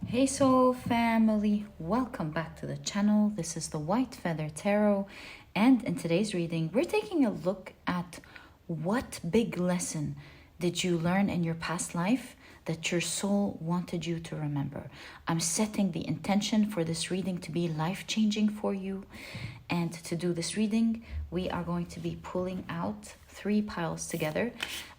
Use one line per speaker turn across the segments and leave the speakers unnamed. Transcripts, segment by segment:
Hey soul family, welcome back to the channel. This is the White Feather Tarot, and in today's reading we're taking a look at what big lesson did you learn in your past life that your soul wanted you to remember. I'm setting the intention for this reading to be life-changing for you, and to do this reading we are going to be pulling out 3 piles together.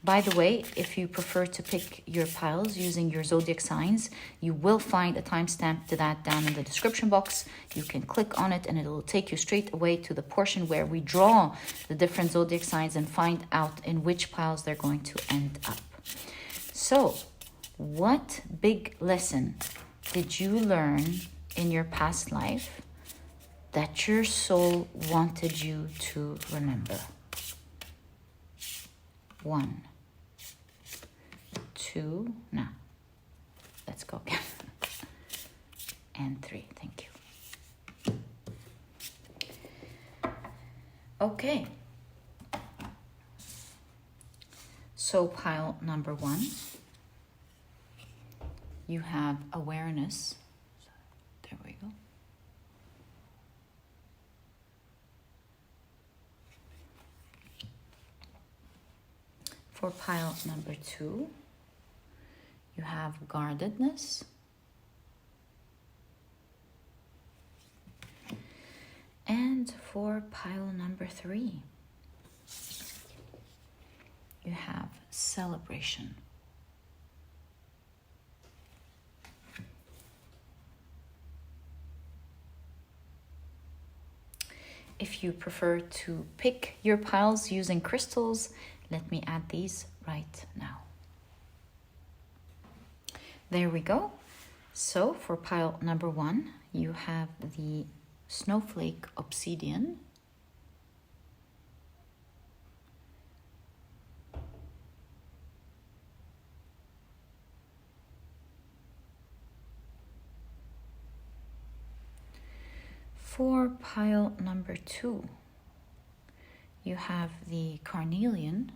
By the way, if you prefer to pick your piles using your zodiac signs, you will find a timestamp to that down in the description box. You can click on it and it will take you straight away to the portion where we draw the different zodiac signs and find out in which piles they're going to end up. So, what big lesson did you learn in your past life that your soul wanted you to remember? 1, 2, no, let's go again, and 3, thank you. Okay, so pile number 1, you have awareness. There we go. For pile number 2, you have guardedness. And for pile number 3, you have celebration. If you prefer to pick your piles using crystals, let me add these right now. There we go. So for pile number 1, you have the Snowflake Obsidian. For pile number 2, you have the Carnelian.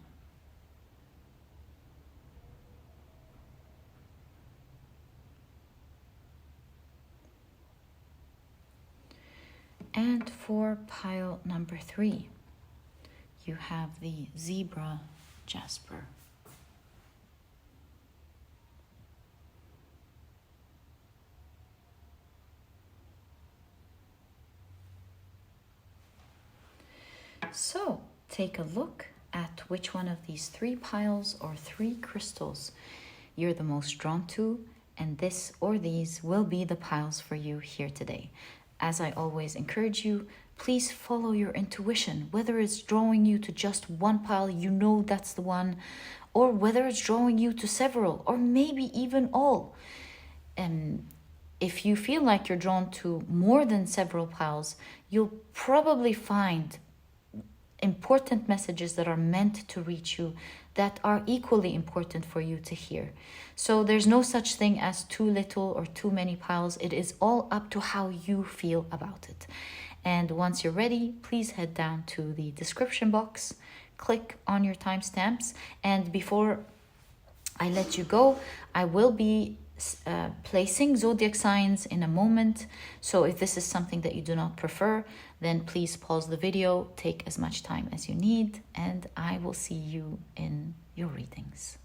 And for pile number 3, you have the zebra Jasper. So take a look at which one of these 3 piles or 3 crystals you're the most drawn to, and this or these will be the piles for you here today. As I always encourage you, please follow your intuition, whether it's drawing you to just one pile, you know that's the one, or whether it's drawing you to several, or maybe even all. If you feel like you're drawn to more than several piles, you'll probably find important messages that are meant to reach you that are equally important for you to hear. So there's no such thing as too little or too many piles. It is all up to how you feel about it. And once you're ready, please head down to the description box, click on your timestamps, and before I let you go, I will be placing zodiac signs in a moment. So if this is something that you do not prefer, then please pause the video, take as much time as you need, and I will see you in your readings.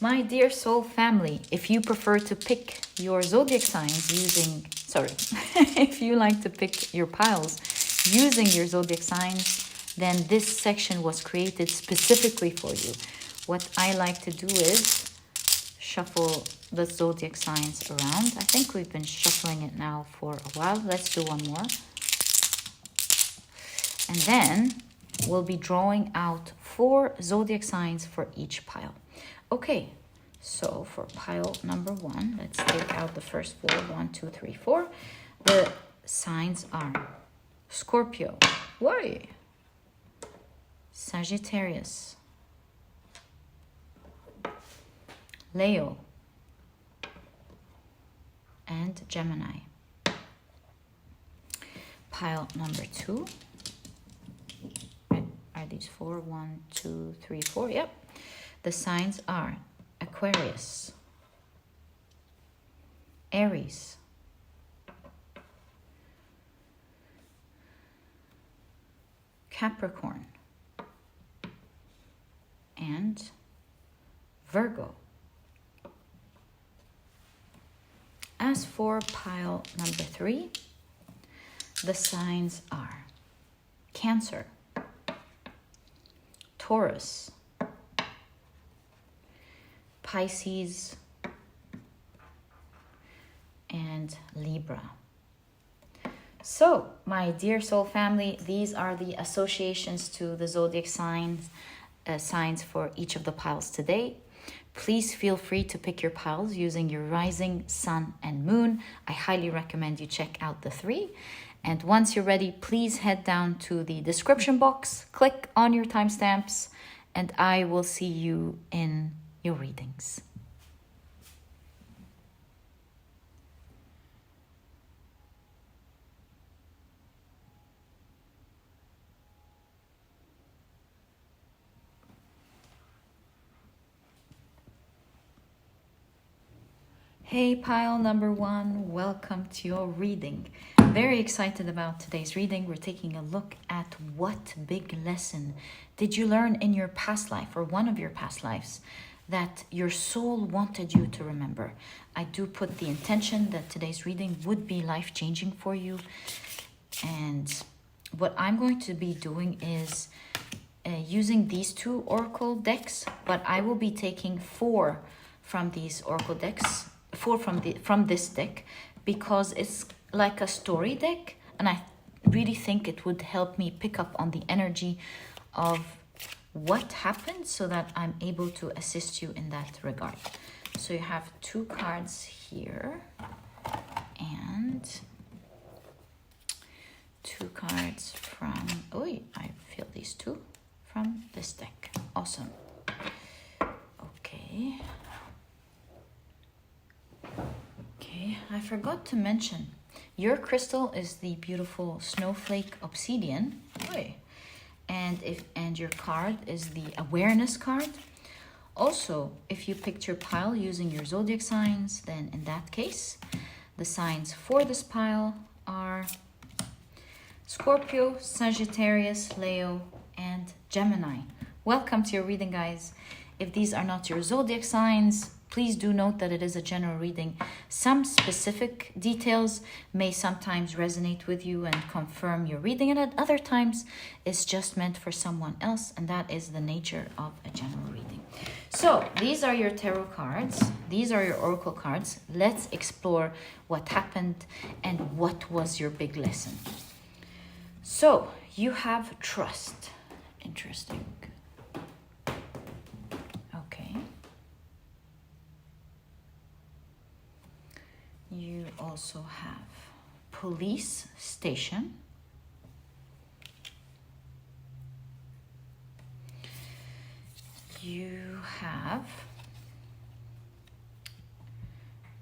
My dear soul family, if you prefer to pick your zodiac signs using, if you like to pick your piles using your zodiac signs, then this section was created specifically for you. What I like to do is shuffle the zodiac signs around. I think we've been shuffling it now for a while. Let's do one more. And then we'll be drawing out 4 zodiac signs for each pile. Okay, so for pile number 1, let's take out the first 4. 1, 2, 3, 4. The signs are Scorpio, why? Sagittarius, Leo, and Gemini. Pile number 2. Are these 4? 1, 2, 3, 4. Yep. The signs are Aquarius, Aries, Capricorn, and Virgo. As for pile number 3, the signs are Cancer, Taurus, Pisces, and Libra. So, my dear soul family, these are the associations to the zodiac signs for each of the piles today. Please feel free to pick your piles using your rising, sun, and moon. I highly recommend you check out the 3. And once you're ready, please head down to the description box, click on your timestamps, and I will see you in your readings. Hey pile number 1, welcome to your reading. Very excited about today's reading. We're taking a look at what big lesson did you learn in your past life or one of your past lives that your soul wanted you to remember. I do put the intention that today's reading would be life-changing for you. And what I'm going to be doing is using these 2 oracle decks, but I will be taking 4 from these oracle decks. 4 from this deck, because it's like a story deck, and I really think it would help me pick up on the energy of what happened so that I'm able to assist you in that regard. So you have 2 cards here and 2 cards from, I feel these 2 from this deck. Awesome. Okay. I forgot to mention, your crystal is the beautiful Snowflake Obsidian, and your card is the Awareness card. Also, if you picked your pile using your zodiac signs, then in that case, the signs for this pile are Scorpio, Sagittarius, Leo, and Gemini. Welcome to your reading, guys. If these are not your zodiac signs, please do note that it is a general reading. Some specific details may sometimes resonate with you and confirm your reading, and at other times it's just meant for someone else, and that is the nature of a general reading. So these are your tarot cards. These are your oracle cards. Let's explore what happened and what was your big lesson. So you have trust. Interesting. You also have police station. You have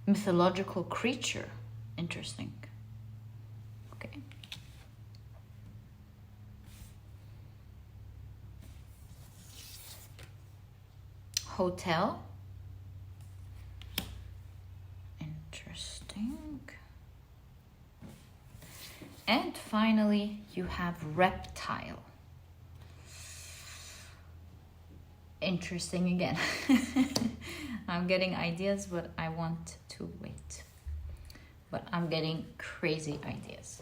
mythological creature. Interesting. Okay. Hotel. And finally, you have reptile. Interesting again. I'm getting ideas, but I want to wait. But I'm getting crazy ideas.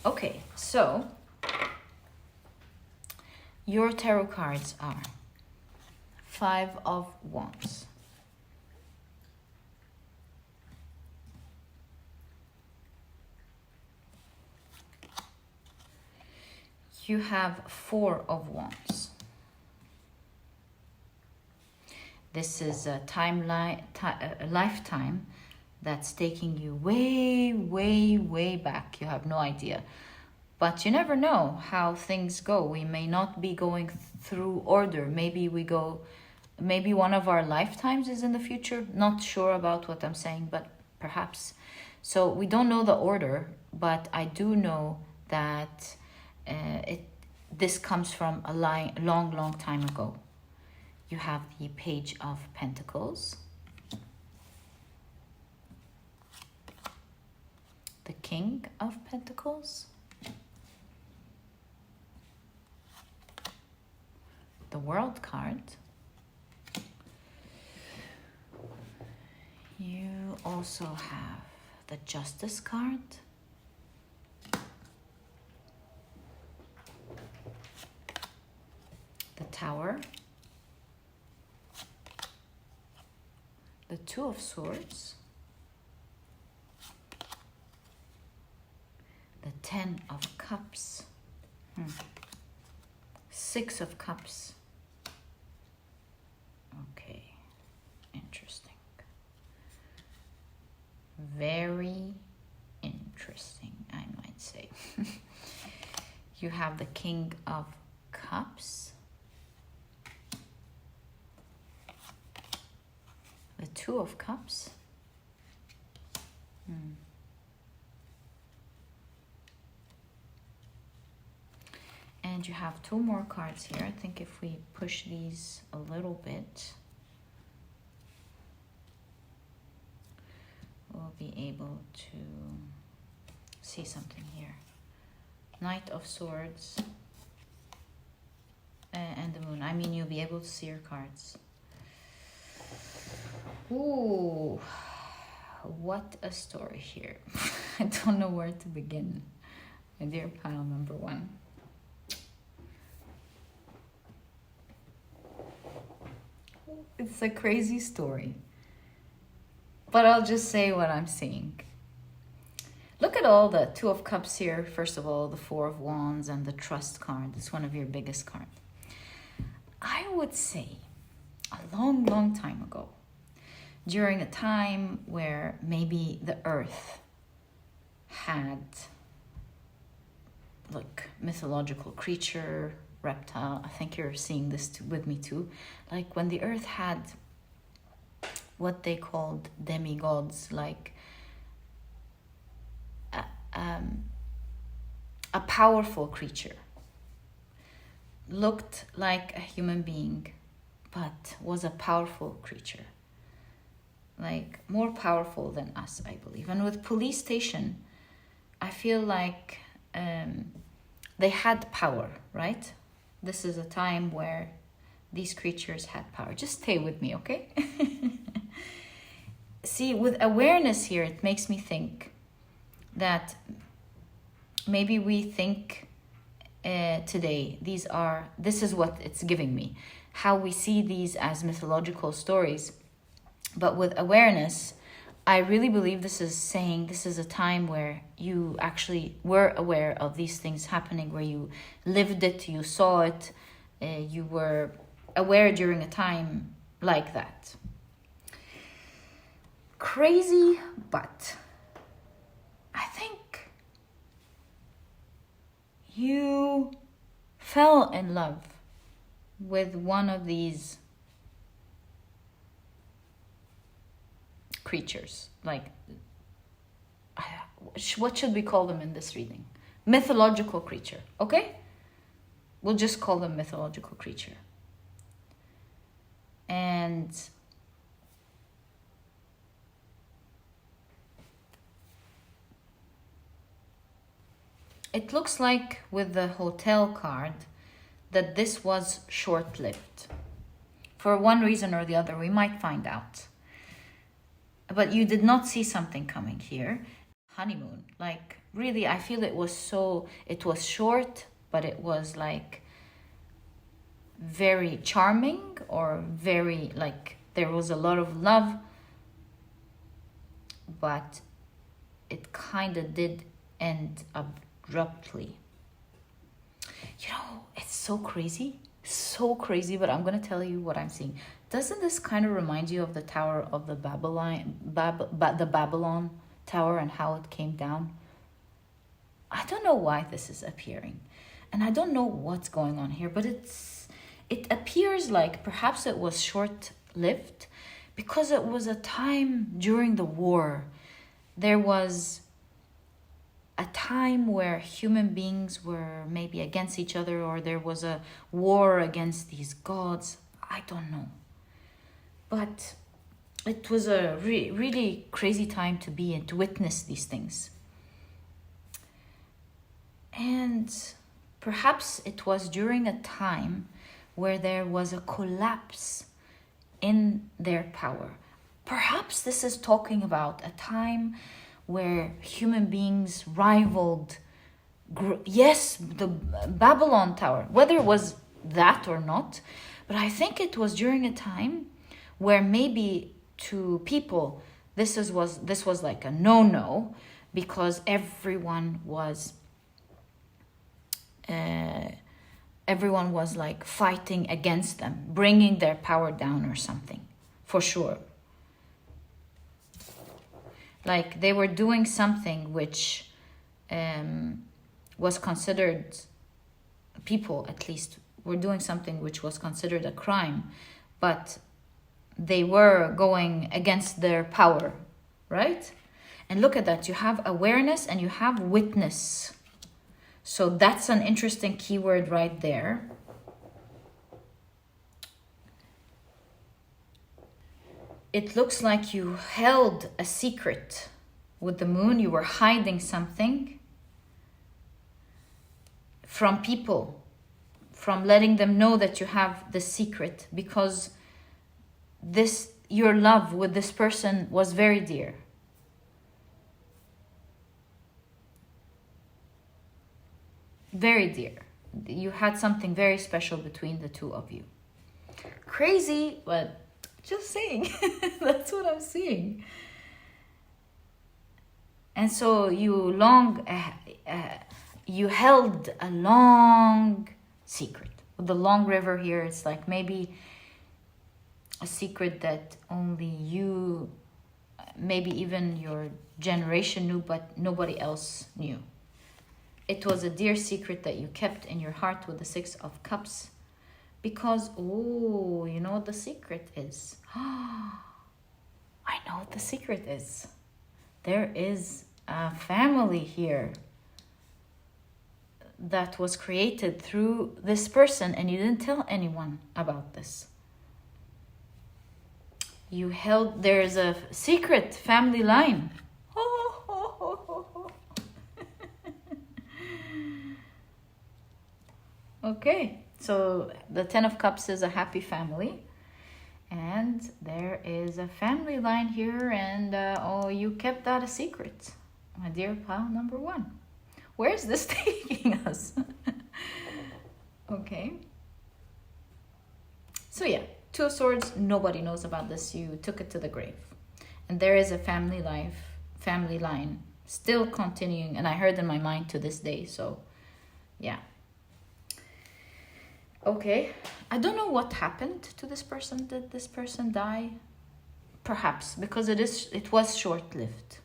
Okay, so your tarot cards are 5 of Wands, you have 4 of Wands. This is a a lifetime that's taking you way, way, way back. You have no idea. But you never know how things go. We may not be going through order. Maybe one of our lifetimes is in the future. Not sure about what I'm saying, but perhaps. So we don't know the order, but I do know that this comes from a long, long time ago. You have the Page of Pentacles, the King of Pentacles, the World card. You also have the Justice card, the Tower, the Two of Swords, the Ten of Cups, Six of Cups. Okay, interesting. Very interesting, I might say. You have the King of Cups, the Two of Cups, and you have two more cards here. I think if we push these a little bit, we'll be able to see something here. Knight of Swords and the Moon. I mean, you'll be able to see your cards. Ooh, what a story here. I don't know where to begin. My dear pile number one. It's a crazy story, but I'll just say what I'm seeing. Look at all the Two of Cups here. First of all, the Four of Wands and the Trust card. It's one of your biggest cards. I would say a long, long time ago, during a time where maybe the earth had like mythological creature, reptile. I think you're seeing this with me too. Like when the earth had what they called demigods, like a powerful creature, looked like a human being, but was a powerful creature, like more powerful than us, I believe. And with police station, I feel like they had power, right? This is a time where these creatures had power. Just stay with me, okay? See, with awareness here, it makes me think that maybe we think today, this is what it's giving me, how we see these as mythological stories. But with awareness, I really believe this is saying this is a time where you actually were aware of these things happening, where you lived it, you saw it, you were aware during a time like that. Crazy, but I think you fell in love with one of these creatures. Like, what should we call them in this reading? Mythological creature, okay? We'll just call them mythological creature. And it looks like with the hotel card that this was short-lived. For one reason or the other, we might find out. But you did not see something coming here. Honeymoon, like really, I feel it was short, but it was like very charming, or very like there was a lot of love, but it kind of did end abruptly. You know, it's so crazy, but I'm gonna tell you what I'm seeing. Doesn't this kind of remind you of the Tower of the the Babylon Tower and how it came down? I don't know why this is appearing, and I don't know what's going on here, but it appears like perhaps it was short-lived because it was a time during the war. There was a time where human beings were maybe against each other, or there was a war against these gods. I don't know. But it was a really crazy time to be and to witness these things. And perhaps it was during a time where there was a collapse in their power. Perhaps this is talking about a time where human beings rivaled, yes, the Babylon Tower, whether it was that or not, but I think it was during a time where maybe to people this was like a no-no, because everyone was like fighting against them, bringing their power down or something, for sure. Like they were doing something which was considered, people at least were doing something which was considered a crime, but they were going against their power, right? And look at that, you have awareness and you have witness. So that's an interesting keyword right there. It looks like you held a secret with the moon. You were hiding something from people, from letting them know that you have the secret, because your love with this person was very dear. Very dear. You had something very special between the two of you. Crazy, but just saying. That's what I'm seeing. And so you held a long secret. With the long river here, it's like maybe a secret that only you, maybe even your generation knew, but nobody else knew. It was a dear secret that you kept in your heart with the 6 of Cups. Because, oh, you know what the secret is? I know what the secret is. There is a family here that was created through this person, and you didn't tell anyone about this. There's a secret family line. Okay, so the 10 of Cups is a happy family, and there is a family line here, and you kept that a secret, my dear pile number 1. Where is this taking us? Okay. So yeah, 2 of Swords, nobody knows about this. You took it to the grave. And there is a family line still continuing, and I heard in my mind to this day, so yeah. Okay, I don't know what happened to this person. Did this person die? Perhaps, because it was short-lived.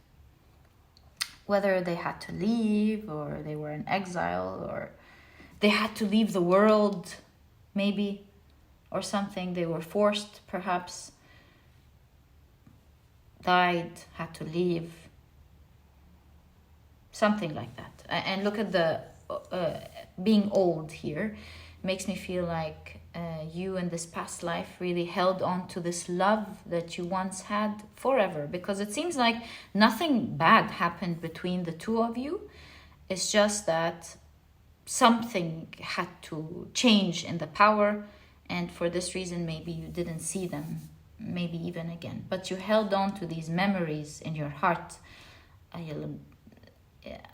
Whether they had to leave, or they were in exile, or they had to leave the world, maybe, or something. They were forced, perhaps. Died, had to leave. Something like that. And look at the being old here. Makes me feel like you in this past life really held on to this love that you once had forever, because it seems like nothing bad happened between the two of you. It's just that something had to change in the power, and for this reason maybe you didn't see them, maybe even again, but you held on to these memories in your heart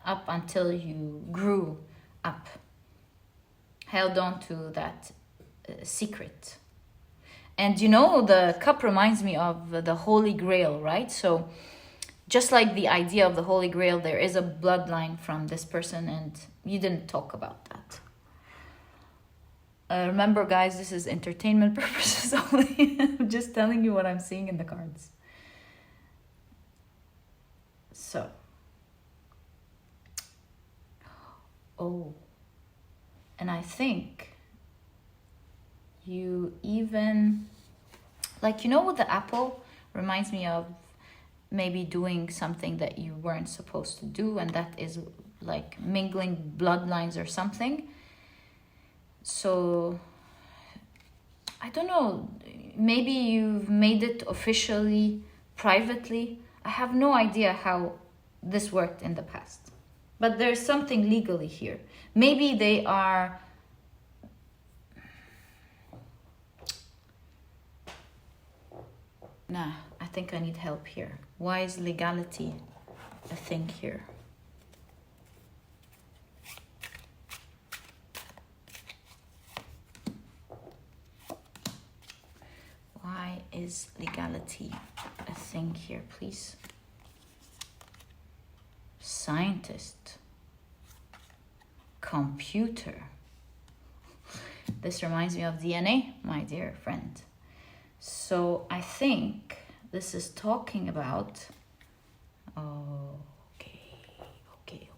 up until you grew up. Held on to that secret. And you know, the cup reminds me of the Holy Grail, right? So just like the idea of the Holy Grail, there is a bloodline from this person, and you didn't talk about that. Remember, guys, this is entertainment purposes only. I'm just telling you what I'm seeing in the cards. So. Oh. And I think you even, like, you know what the apple reminds me of? Maybe doing something that you weren't supposed to do, and that is like mingling bloodlines or something. So I don't know, maybe you've made it officially, privately. I have no idea how this worked in the past. But there's something legally here. Maybe they are... Nah, I think I need help here. Why is legality a thing here? Why is legality a thing here, please? Scientist. Computer. This reminds me of DNA, my dear friend. So I think this is talking about... Okay.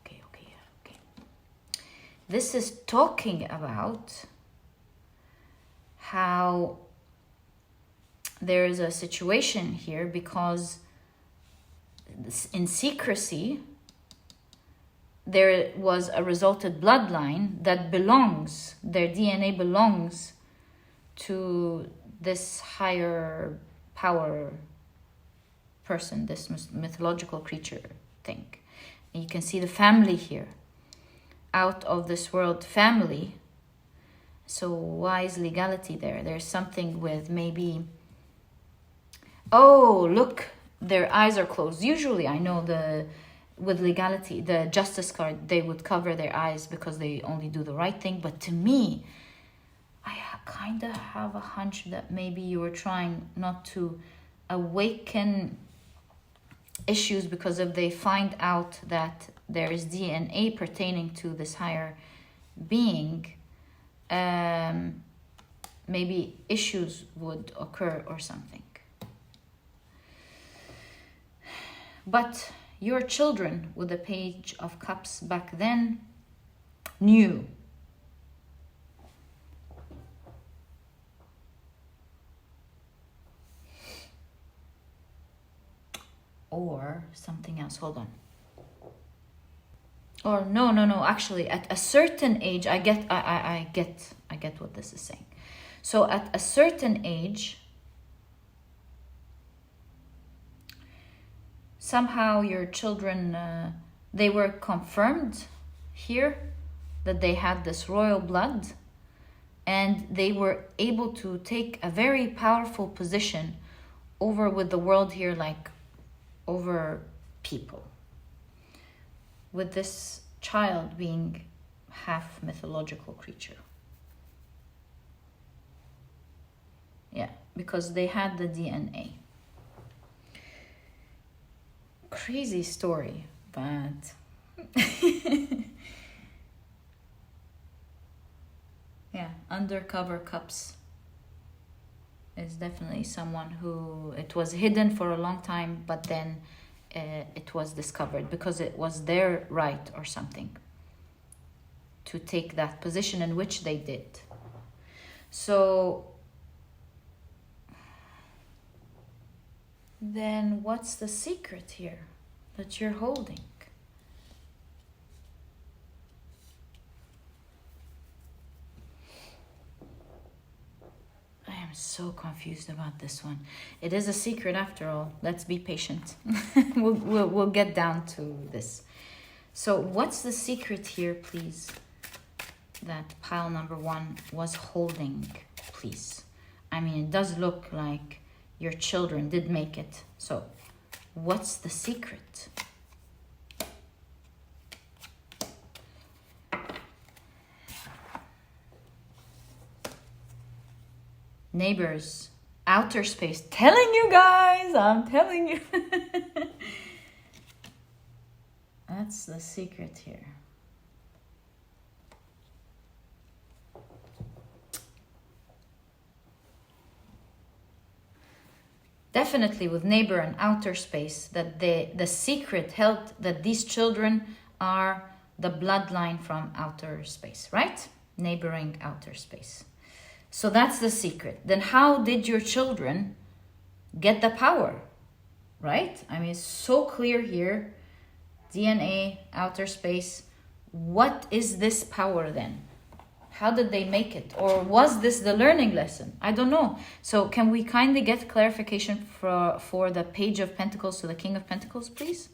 This is talking about how there is a situation here because in secrecy there was a resulted bloodline that belongs, their DNA belongs to this higher power person, this mythological creature thing. And you can see the family here, out of this world family. So why is legality there? There's something with maybe, oh look, their eyes are closed. Usually I know with legality, the justice card, they would cover their eyes because they only do the right thing. But to me, I kind of have a hunch that maybe you were trying not to awaken issues because if they find out that there is DNA pertaining to this higher being, maybe issues would occur or something. But your children with the Page of Cups back then knew. Or something else, hold on. Or no, actually at a certain age, I get what this is saying. So at a certain age, somehow your children, they were confirmed here that they had this royal blood, and they were able to take a very powerful position over with the world here, like over people, with this child being half mythological creature. Yeah, because they had the DNA. Crazy story, but yeah, Undercover Cups is definitely someone who, it was hidden for a long time, but then it was discovered because it was their right or something to take that position, in which they did. So then what's the secret here that you're holding? I am so confused about this one. It is a secret after all. Let's be patient. We'll get down to this. So what's the secret here, please, that pile number 1 was holding, please? I mean, it does look like your children did make it. So what's the secret? Neighbors, outer space. Telling you guys, I'm telling you. That's the secret here. Definitely with neighbor and outer space, that the secret held that these children are the bloodline from outer space, right? Neighboring outer space. So that's the secret. Then how did your children get the power, right? I mean, it's so clear here. DNA, outer space. What is this power then? How did they make it? Or was this the learning lesson? I don't know. So can we kindly get clarification for the Page of Pentacles to the King of Pentacles, please?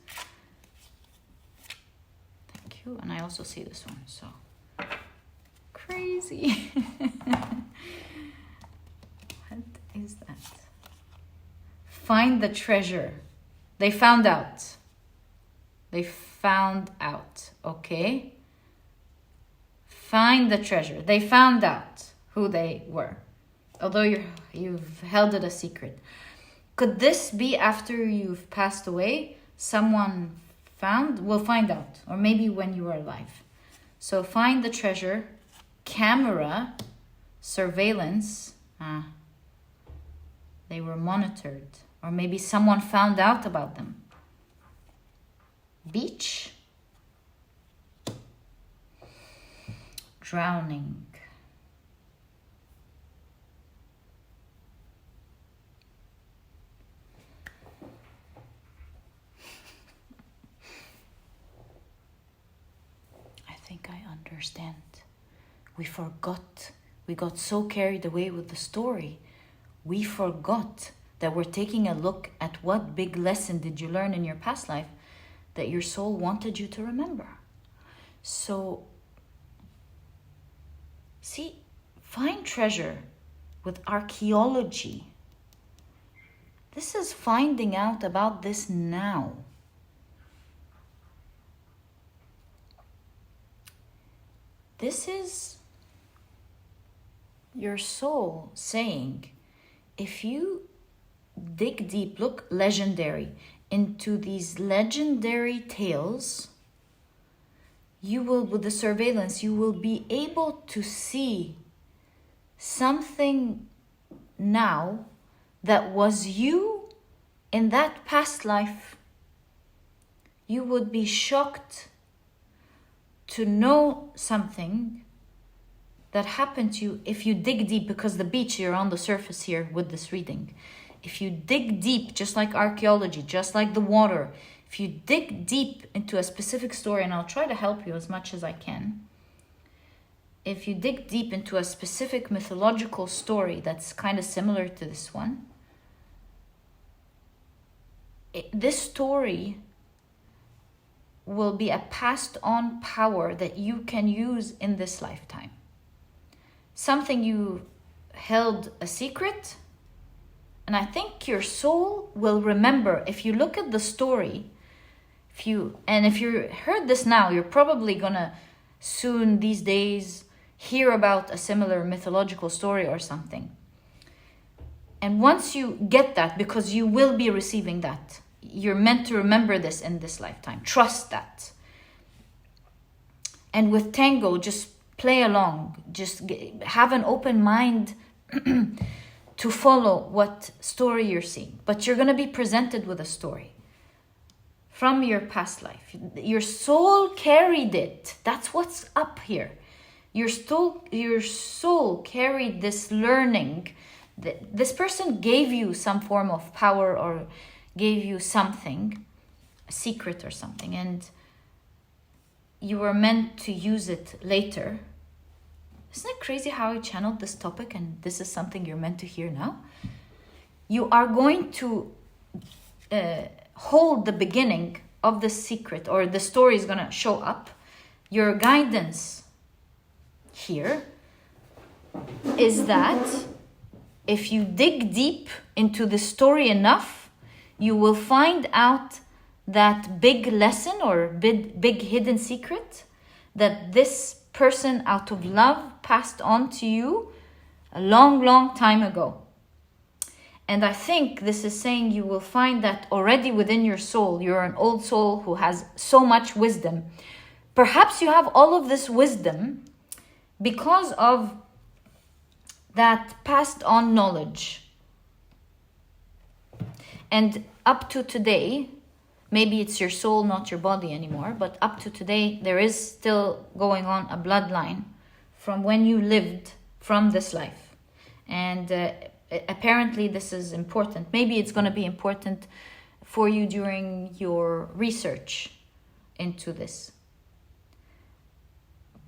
Thank you. And I also see this one. So crazy. What is that? Find the treasure. They found out. They found out. Okay. Find the treasure. They found out who they were. Although you've held it a secret. Could this be after you've passed away? Someone will find out. Or maybe when you were alive. So find the treasure. Camera. Surveillance. They were monitored. Or maybe someone found out about them. Beach. Drowning. I think I understand. We forgot. We got so carried away with the story. We forgot that we're taking a look at what big lesson did you learn in your past life that your soul wanted you to remember. So, see, find treasure with archaeology. This is finding out about this now. This is your soul saying, if you dig deep, look, legendary, into these legendary tales, you will, with the surveillance, you will be able to see something now that was you in that past life. You would be shocked to know something that happened to you if you dig deep, because the beach, you're on the surface here with this reading. If you dig deep, just like archaeology, just like the water, if you dig deep into a specific story, and I'll try to help you as much as I can. If you dig deep into a specific mythological story that's kind of similar to this one, this story will be a passed on power that you can use in this lifetime. Something you held a secret, and I think your soul will remember. If you look at the story, if you heard this now, you're probably gonna soon these days hear about a similar mythological story or something. And once you get that, because you will be receiving that, you're meant to remember this in this lifetime. Trust that. And with Tango, just play along. Just have an open mind to follow what story you're seeing. But you're going to be presented with a story from your past life. Your soul carried it. That's what's up here. Your soul carried this learning. This person gave you some form of power or gave you something, a secret or something, and you were meant to use it later. Isn't it crazy how I channeled this topic and this is something you're meant to hear now? You are going to hold the beginning of the secret, or the story is going to show up. Your guidance here is that if you dig deep into the story enough, you will find out that big lesson or big hidden secret that this person out of love passed on to you a long time ago. And I think this is saying you will find that already within your soul. You're an old soul who has so much wisdom. Perhaps you have all of this wisdom because of that passed on knowledge. And up to today, maybe it's your soul, not your body anymore, but up to today, there is still going on a bloodline from when you lived from this life. And apparently this is important. Maybe it's going to be important for you during your research into this.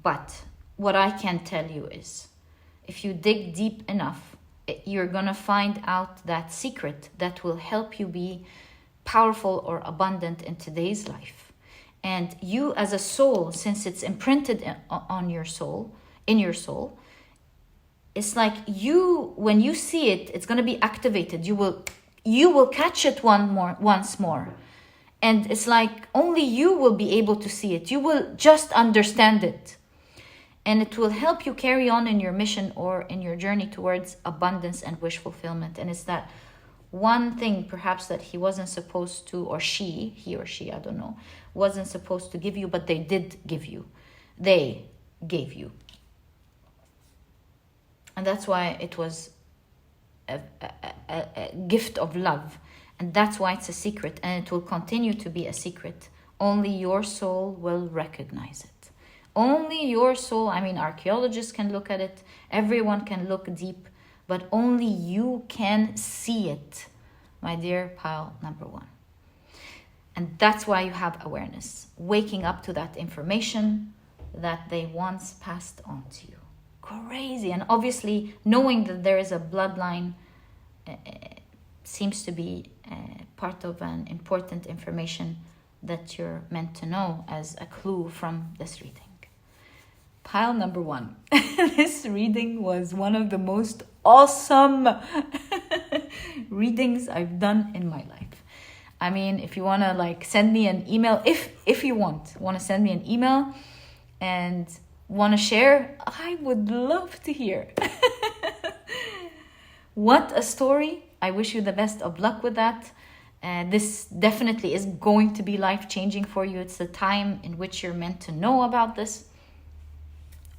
But what I can tell you is, if you dig deep enough, you're gonna find out that secret that will help you be powerful or abundant in today's life. And you as a soul, since it's imprinted on your soul, in your soul, it's like you, when you see it, it's going to be activated. You will catch it once more. And it's like only you will be able to see it. You will just understand it. And it will help you carry on in your mission or in your journey towards abundance and wish fulfillment. And it's that one thing perhaps that he wasn't supposed to, or he or she, I don't know, wasn't supposed to give you, but they did give you. They gave you. And that's why it was a gift of love. And that's why it's a secret. And it will continue to be a secret. Only your soul will recognize it. Only your soul, I mean, archaeologists can look at it. Everyone can look deep. But only you can see it, my dear pile number 1. And that's why you have awareness. Waking up to that information that they once passed on to you. Crazy. And obviously knowing that there is a bloodline seems to be part of an important information that you're meant to know as a clue from this reading. Pile number 1. This reading was one of the most awesome readings I've done in my life. I mean, if you want to send me an email, if you want to send me an email and want to share, I would love to hear. What a story. I wish you the best of luck with that. This definitely is going to be life-changing for you. It's the time in which you're meant to know about this.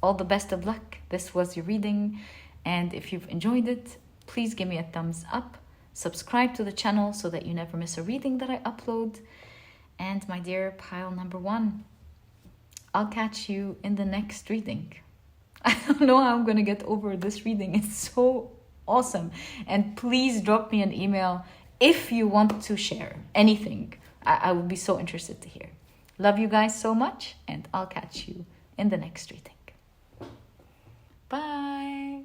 All the best of luck. This was your reading. And if you've enjoyed it, please give me a thumbs up. Subscribe to the channel so that you never miss a reading that I upload. And my dear pile number 1, I'll catch you in the next reading. I don't know how I'm going to get over this reading. It's so awesome. And please drop me an email if you want to share anything. I would be so interested to hear. Love you guys so much, and I'll catch you in the next reading. Bye.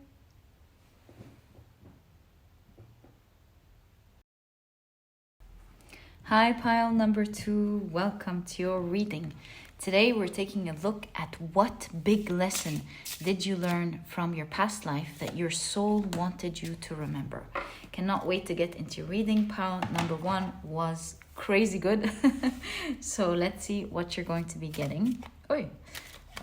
Hi, pile number 2. Welcome to your reading. Today we're taking a look at what big lesson did you learn from your past life that your soul wanted you to remember. Cannot wait to get into your reading. Pile number 1 was crazy good. So let's see what you're going to be getting. Oi.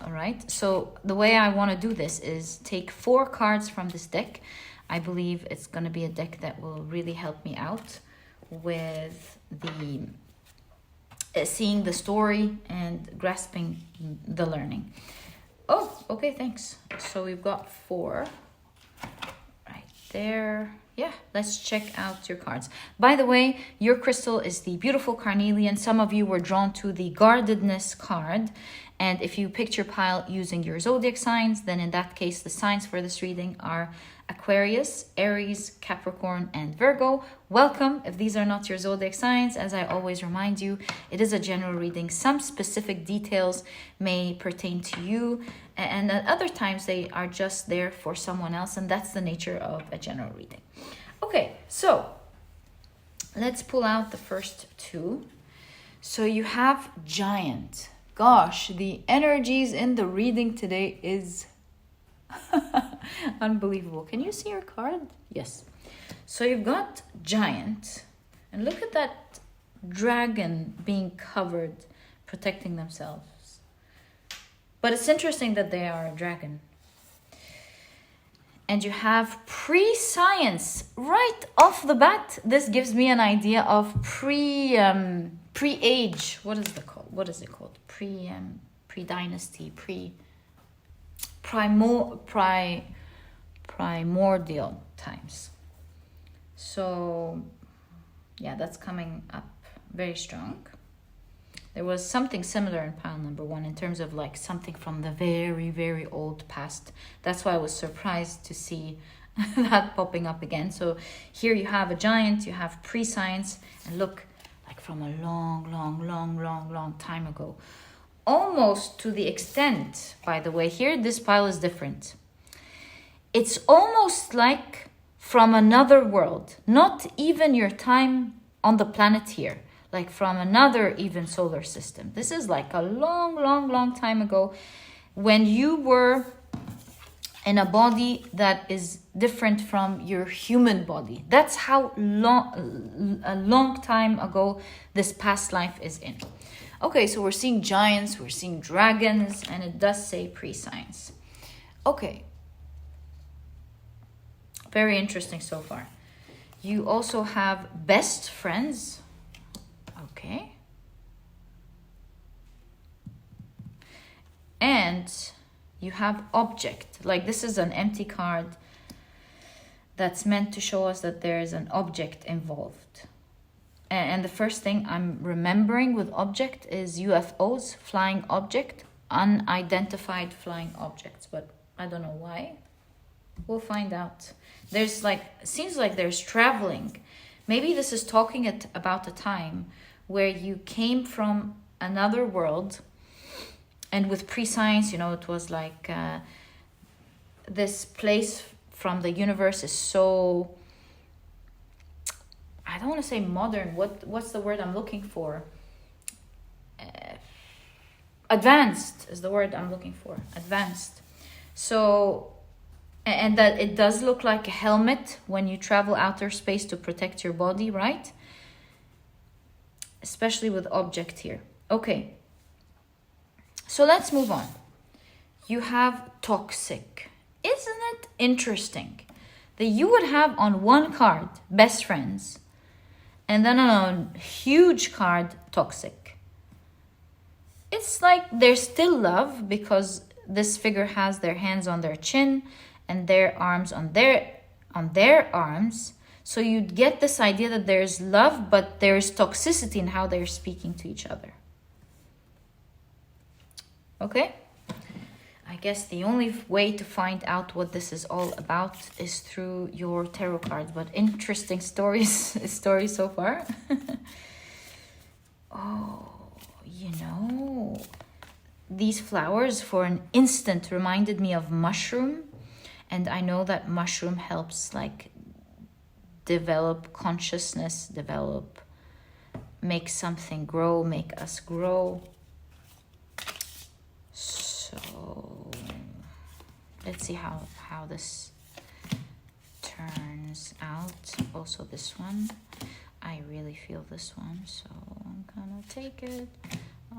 All right. So the way I want to do this is take 4 cards from this deck. I believe it's going to be a deck that will really help me out with the seeing the story and grasping the learning. Oh, okay, thanks. So we've got 4 right there. Yeah, let's check out your cards. By the way, your crystal is the beautiful Carnelian. Some of you were drawn to the Guardedness card. And if you picked your pile using your zodiac signs, then in that case, the signs for this reading are Aquarius, Aries, Capricorn, and Virgo. Welcome. If these are not your zodiac signs, as I always remind you, it is a general reading. Some specific details may pertain to you, and at other times they are just there for someone else, and that's the nature of a general reading. Okay, so let's pull out the first 2. So you have Giant. Gosh, the energies in the reading today is unbelievable. Can you see your card? Yes. So you've got Giant. And look at that dragon being covered, protecting themselves. But it's interesting that they are a dragon. And you have pre-science right off the bat. This gives me an idea of pre-age. What is it called? Pre-dynasty, primordial times. So yeah, that's coming up very strong. There was something similar in pile number 1 in terms of something from the very, very old past. That's why I was surprised to see that popping up again. So here you have a Giant, you have pre-science, and look, from a long time ago. almost to the extent, by the way, here this pile is different. It's almost like from another world, not even your time on the planet here, like from another even solar system. This is like a long time ago when you were in a body that is different from your human body. That's how a long time ago this past life is in. Okay, so we're seeing giants, we're seeing dragons, and it does say pre-science. Okay. Very interesting so far. You also have best friends. Okay. And you have object. Like this is an empty card that's meant to show us that there is an object involved. And the first thing I'm remembering with object is UFOs, flying object, unidentified flying objects. But I don't know why. We'll find out. There's like, seems like there's traveling. Maybe this is talking about a time where you came from another world. And with pre-science, you know, it was like this place from the universe is so, I don't want to say modern. What's the word I'm looking for? Advanced is the word I'm looking for. Advanced. So, and that it does look like a helmet when you travel outer space to protect your body, right? Especially with object here. Okay. So let's move on. You have toxic. Isn't it interesting that you would have on one card best friends and then on a huge card toxic? It's like there's still love because this figure has their hands on their chin and their arms on their arms. So you'd get this idea that there's love, but there's toxicity in how they're speaking to each other. Okay? I guess the only way to find out what this is all about is through your tarot cards. But interesting stories so far. Oh, you know, these flowers for an instant reminded me of mushroom. And I know that mushroom helps like develop consciousness, make something grow, make us grow. So let's see how this turns out. Also this one, I really feel this one, so I'm gonna take it.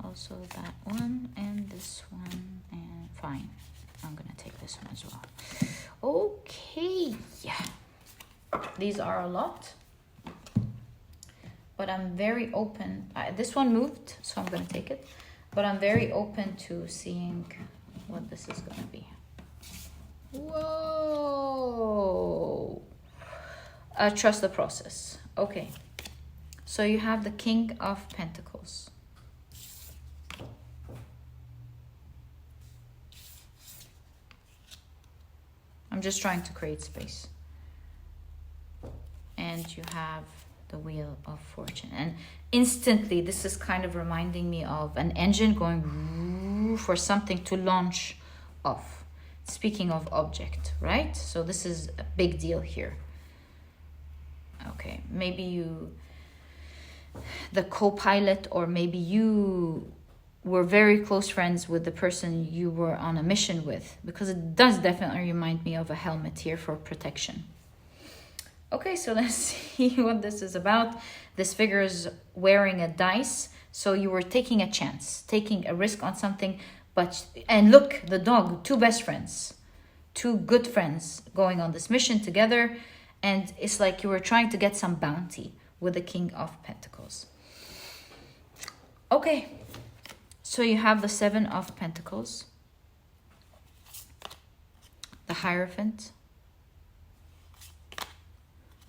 Also that one and this one, and fine, I'm gonna take this one as well. Okay, these are a lot, but I'm very open. This one moved, so I'm gonna take it. But I'm very open to seeing what this is going to be. Whoa! Trust the process. Okay. So you have the King of Pentacles. I'm just trying to create space. And you have the Wheel of Fortune. And instantly this is kind of reminding me of an engine going for something to launch off. Speaking of object, right? So this is a big deal here. Okay, maybe the co-pilot, or maybe you were very close friends with the person you were on a mission with, because it does definitely remind me of a helmet here for protection. Okay, so let's see what this is about. This figure is wearing a dice. So you were taking a chance, taking a risk on something. And look, the dog, two best friends, two good friends going on this mission together. And it's like you were trying to get some bounty with the King of Pentacles. Okay, so you have the Seven of Pentacles, the Hierophant,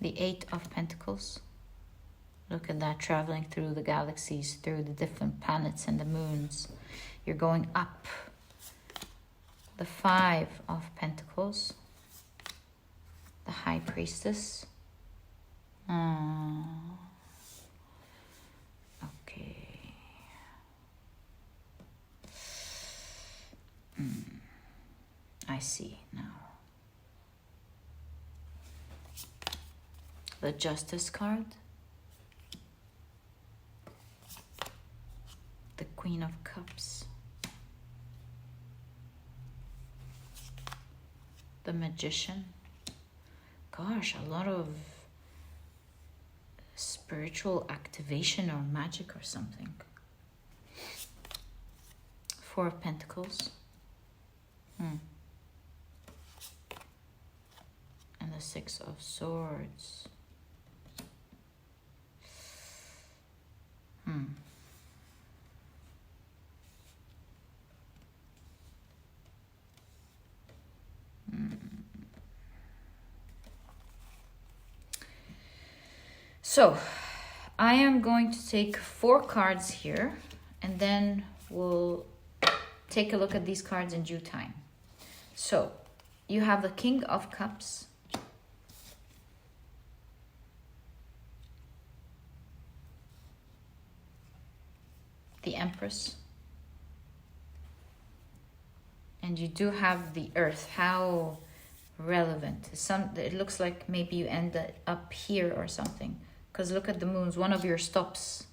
the Eight of Pentacles. Look at that, traveling through the galaxies, through the different planets and the moons. You're going up. The Five of Pentacles. The High Priestess. Okay. see now. The Justice card. The Queen of Cups. The Magician. Gosh, a lot of spiritual activation or magic or something. Four of Pentacles. And the Six of Swords. So, I am going to take 4 cards here, and then we'll take a look at these cards in due time. So, you have the King of Cups, the Empress, and you do have the Earth. How relevant. It looks like maybe you end up here or something. Because look at the moons, one of your stops.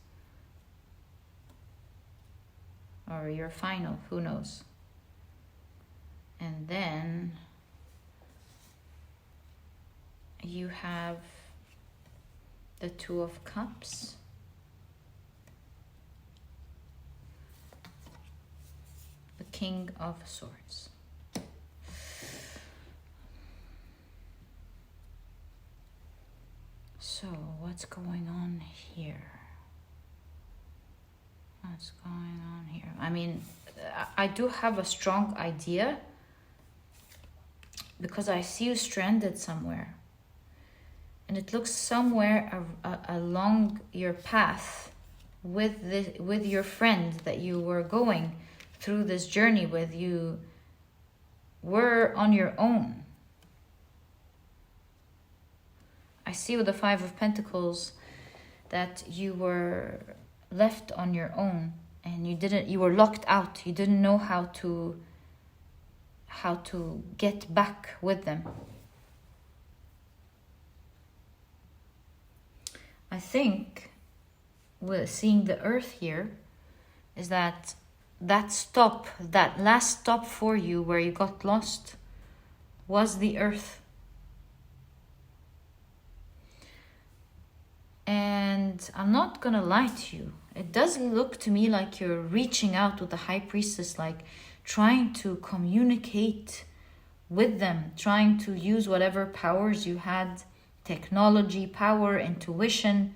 Or your final, who knows. And then you have the Two of Cups. The King of Swords. So, what's going on here? What's going on here? I mean, I do have a strong idea because I see you stranded somewhere. And it looks somewhere along your path with your friend that you were going through this journey with. You were on your own. I see with the Five of Pentacles that you were left on your own and you were locked out. You didn't know how to get back with them. I think with seeing the Earth here is that last stop for you where you got lost was the Earth. And I'm not gonna lie to you. It does look to me like you're reaching out with the High Priestess, like trying to communicate with them, trying to use whatever powers you had, technology, power, intuition,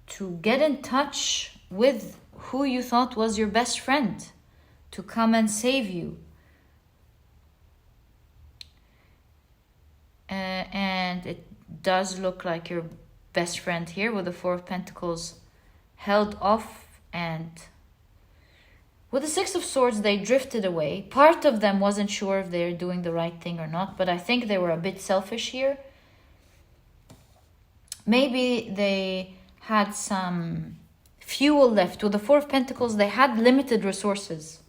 to get in touch with who you thought was your best friend, to come and save you. And it does look like your best friend here with the Four of Pentacles held off, and with the Six of Swords they drifted away. Part of them wasn't sure if they're doing the right thing or not, but I think they were a bit selfish here. Maybe they had some fuel left. With the Four of Pentacles they had limited resources,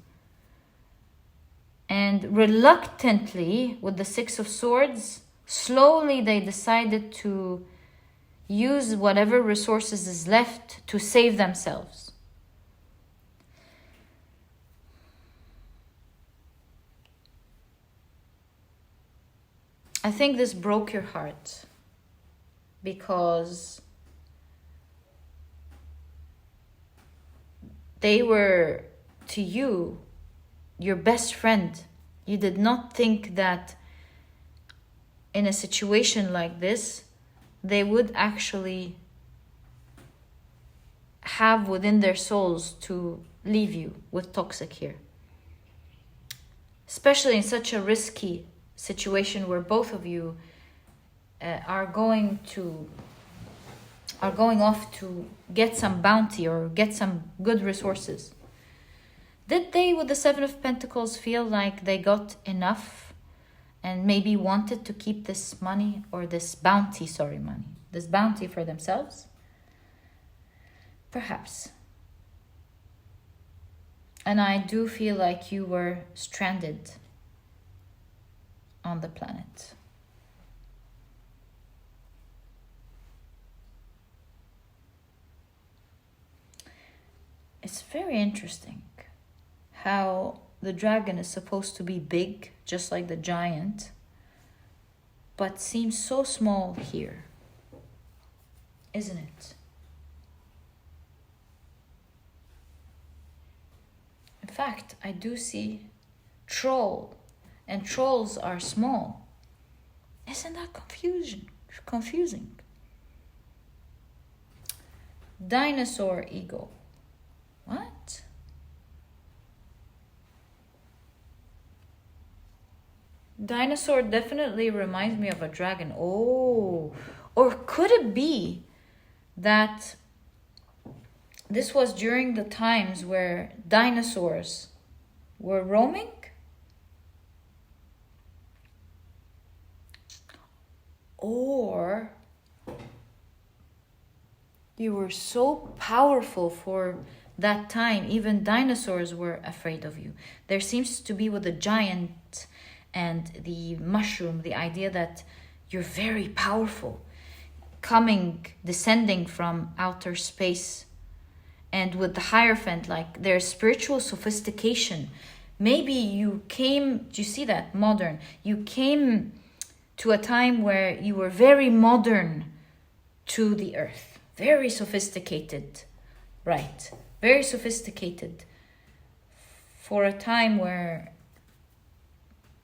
and reluctantly with the Six of Swords slowly they decided to use whatever resources is left to save themselves. I think this broke your heart because they were, to you, your best friend. You did not think that in a situation like this they would actually have within their souls to leave you with toxic here. Especially in such a risky situation where both of you are going off to get some bounty or get some good resources. Did they, with the Seven of Pentacles, feel like they got enough and maybe wanted to keep this money or this bounty, this bounty for themselves? Perhaps. And I do feel like you were stranded on the planet. It's very interesting how the dragon is supposed to be big, just like the giant, but seems so small here, isn't it? In fact, I do see troll, and trolls are small. Isn't that confusing? Dinosaur ego. What? Dinosaur definitely reminds me of a dragon. Oh, or could it be that this was during the times where dinosaurs were roaming? Or you were so powerful for that time, even dinosaurs were afraid of you. There seems to be with the giant and the mushroom, the idea that you're very powerful, descending from outer space. And with the Hierophant, like there's spiritual sophistication. Maybe you came, do you see that? Modern. You came to a time where you were very modern to the earth. Very sophisticated. Right. Very sophisticated. For a time where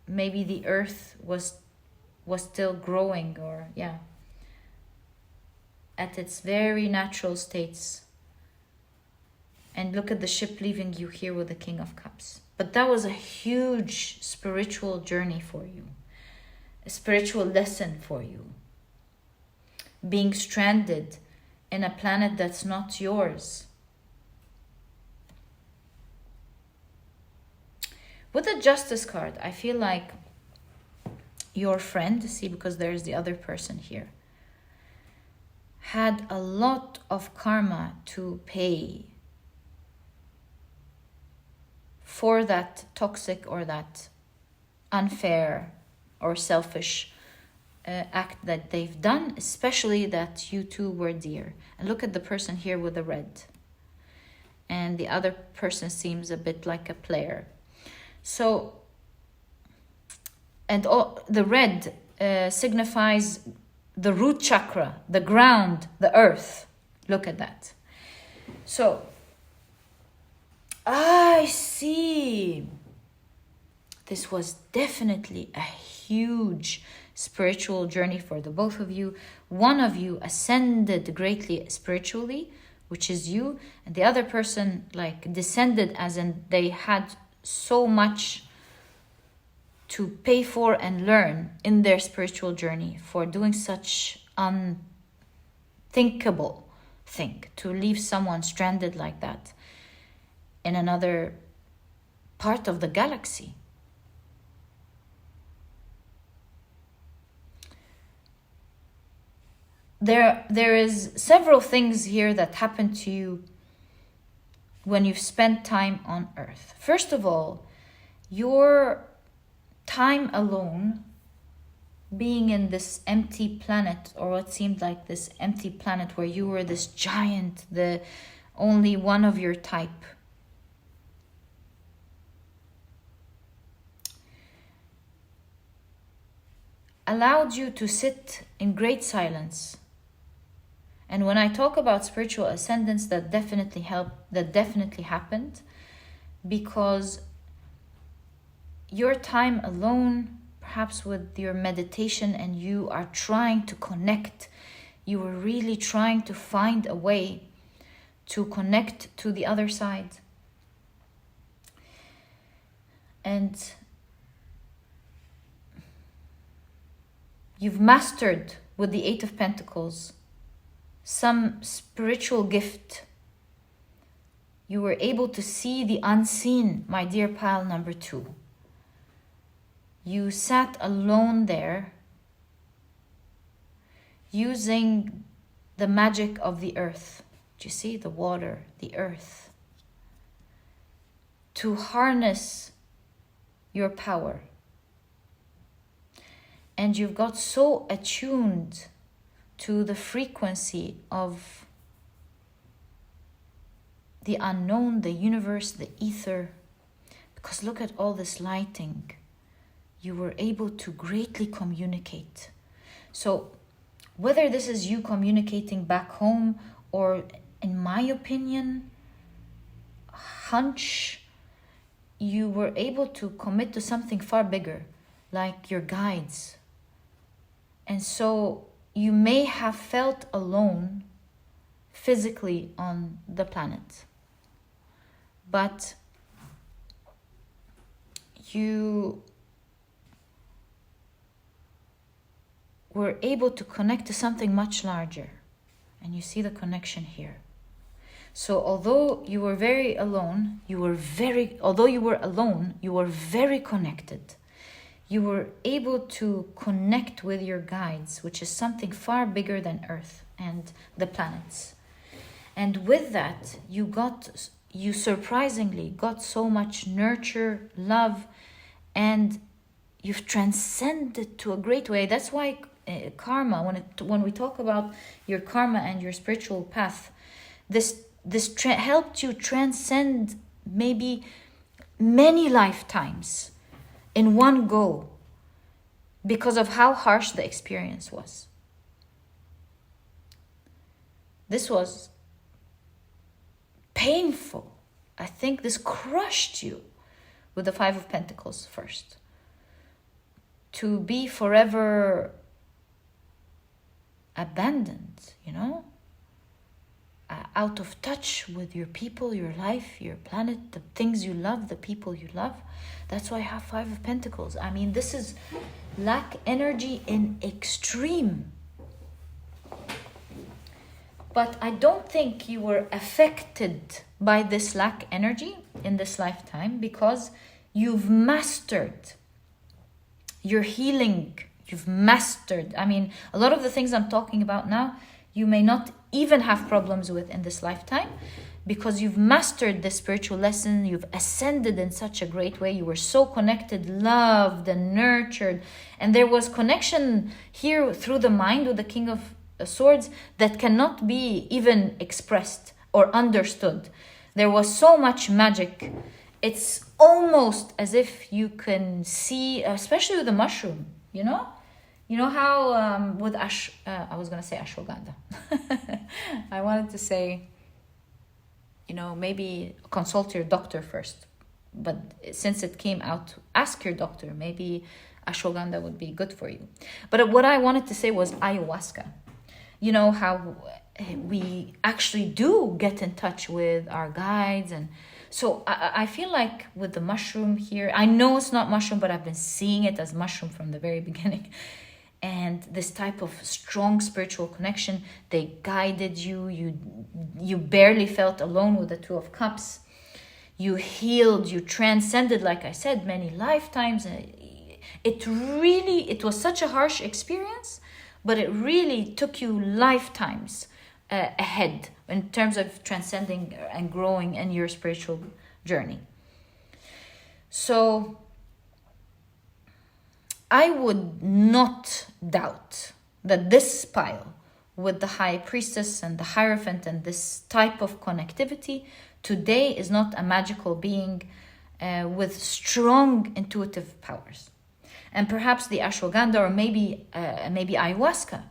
maybe the earth was still growing, or at its very natural states. And look at the ship leaving you here with the King of Cups. But that was a huge spiritual journey for you. A spiritual lesson for you. Being stranded in a planet that's not yours. With the Justice card, I feel like your friend, see, because there's the other person here, had a lot of karma to pay for that toxic or that unfair or selfish act that they've done, especially that you two were dear. And look at the person here with the red. And the other person seems a bit like a player. So, and the red signifies the root chakra, the ground, the earth. Look at that. So, I see. This was definitely a huge spiritual journey for the both of you. One of you ascended greatly spiritually, which is you, and the other person like descended, as in they had so much to pay for and learn in their spiritual journey for doing such unthinkable thing, to leave someone stranded like that in another part of the galaxy. There is several things here that happen to you when you've spent time on Earth. First of all, your time alone, being in this empty planet, or what seemed like this empty planet where you were this giant, the only one of your type. Allowed you to sit in great silence. And when I talk about spiritual ascendance, that definitely happened, because your time alone, perhaps with your meditation, and you are trying to connect, you were really trying to find a way to connect to the other side. And you've mastered with the Eight of Pentacles some spiritual gift. You were able to see the unseen, my dear pile number 2. You sat alone there, using the magic of the earth. Do you see the water, the earth, to harness your power, And you've got so attuned to the frequency of the unknown, the universe, the ether. Because look at all this lighting. You were able to greatly communicate. So whether this is you communicating back home or, in my opinion, hunch, you were able to commit to something far bigger, like your guides. And so you may have felt alone physically on the planet, but you were able to connect to something much larger. And you see the connection here. So although you were very alone, you were very connected. You were able to connect with your guides, which is something far bigger than Earth and the planets. And with that, you surprisingly got so much nurture, love, and you've transcended to a great way. That's why karma, when we talk about your karma and your spiritual path, this helped you transcend maybe many lifetimes in one go because of how harsh the experience was. This was painful. I think this crushed you with the Five of Pentacles first. To be forever abandoned, out of touch with your people, your life, your planet, the things you love, the people you love. That's why I have Five of Pentacles. I mean, this is lack energy in extreme. But I don't think you were affected by this lack energy in this lifetime because you've mastered your healing. You've mastered. I mean, a lot of the things I'm talking about now, you may not even have problems with in this lifetime because you've mastered the spiritual lesson. You've ascended in such a great way. You were so connected, loved, and nurtured. And there was connection here through the mind with the King of Swords that cannot be even expressed or understood. There was so much magic. It's almost as if you can see, especially with the mushroom, You know how with I was going to say ashwagandha. I wanted to say, maybe consult your doctor first. But since it came out, ask your doctor. Maybe ashwagandha would be good for you. But what I wanted to say was ayahuasca. You know how we actually do get in touch with our guides. And so I feel like with the mushroom here, I know it's not mushroom, but I've been seeing it as mushroom from the very beginning. And this type of strong spiritual connection, they guided you. You barely felt alone with the Two of Cups. You healed, you transcended, like I said, many lifetimes. It was such a harsh experience, but it really took you lifetimes ahead in terms of transcending and growing in your spiritual journey. So I would not doubt that this pile with the High Priestess and the Hierophant and this type of connectivity today is not a magical being with strong intuitive powers. And perhaps the ashwagandha or maybe ayahuasca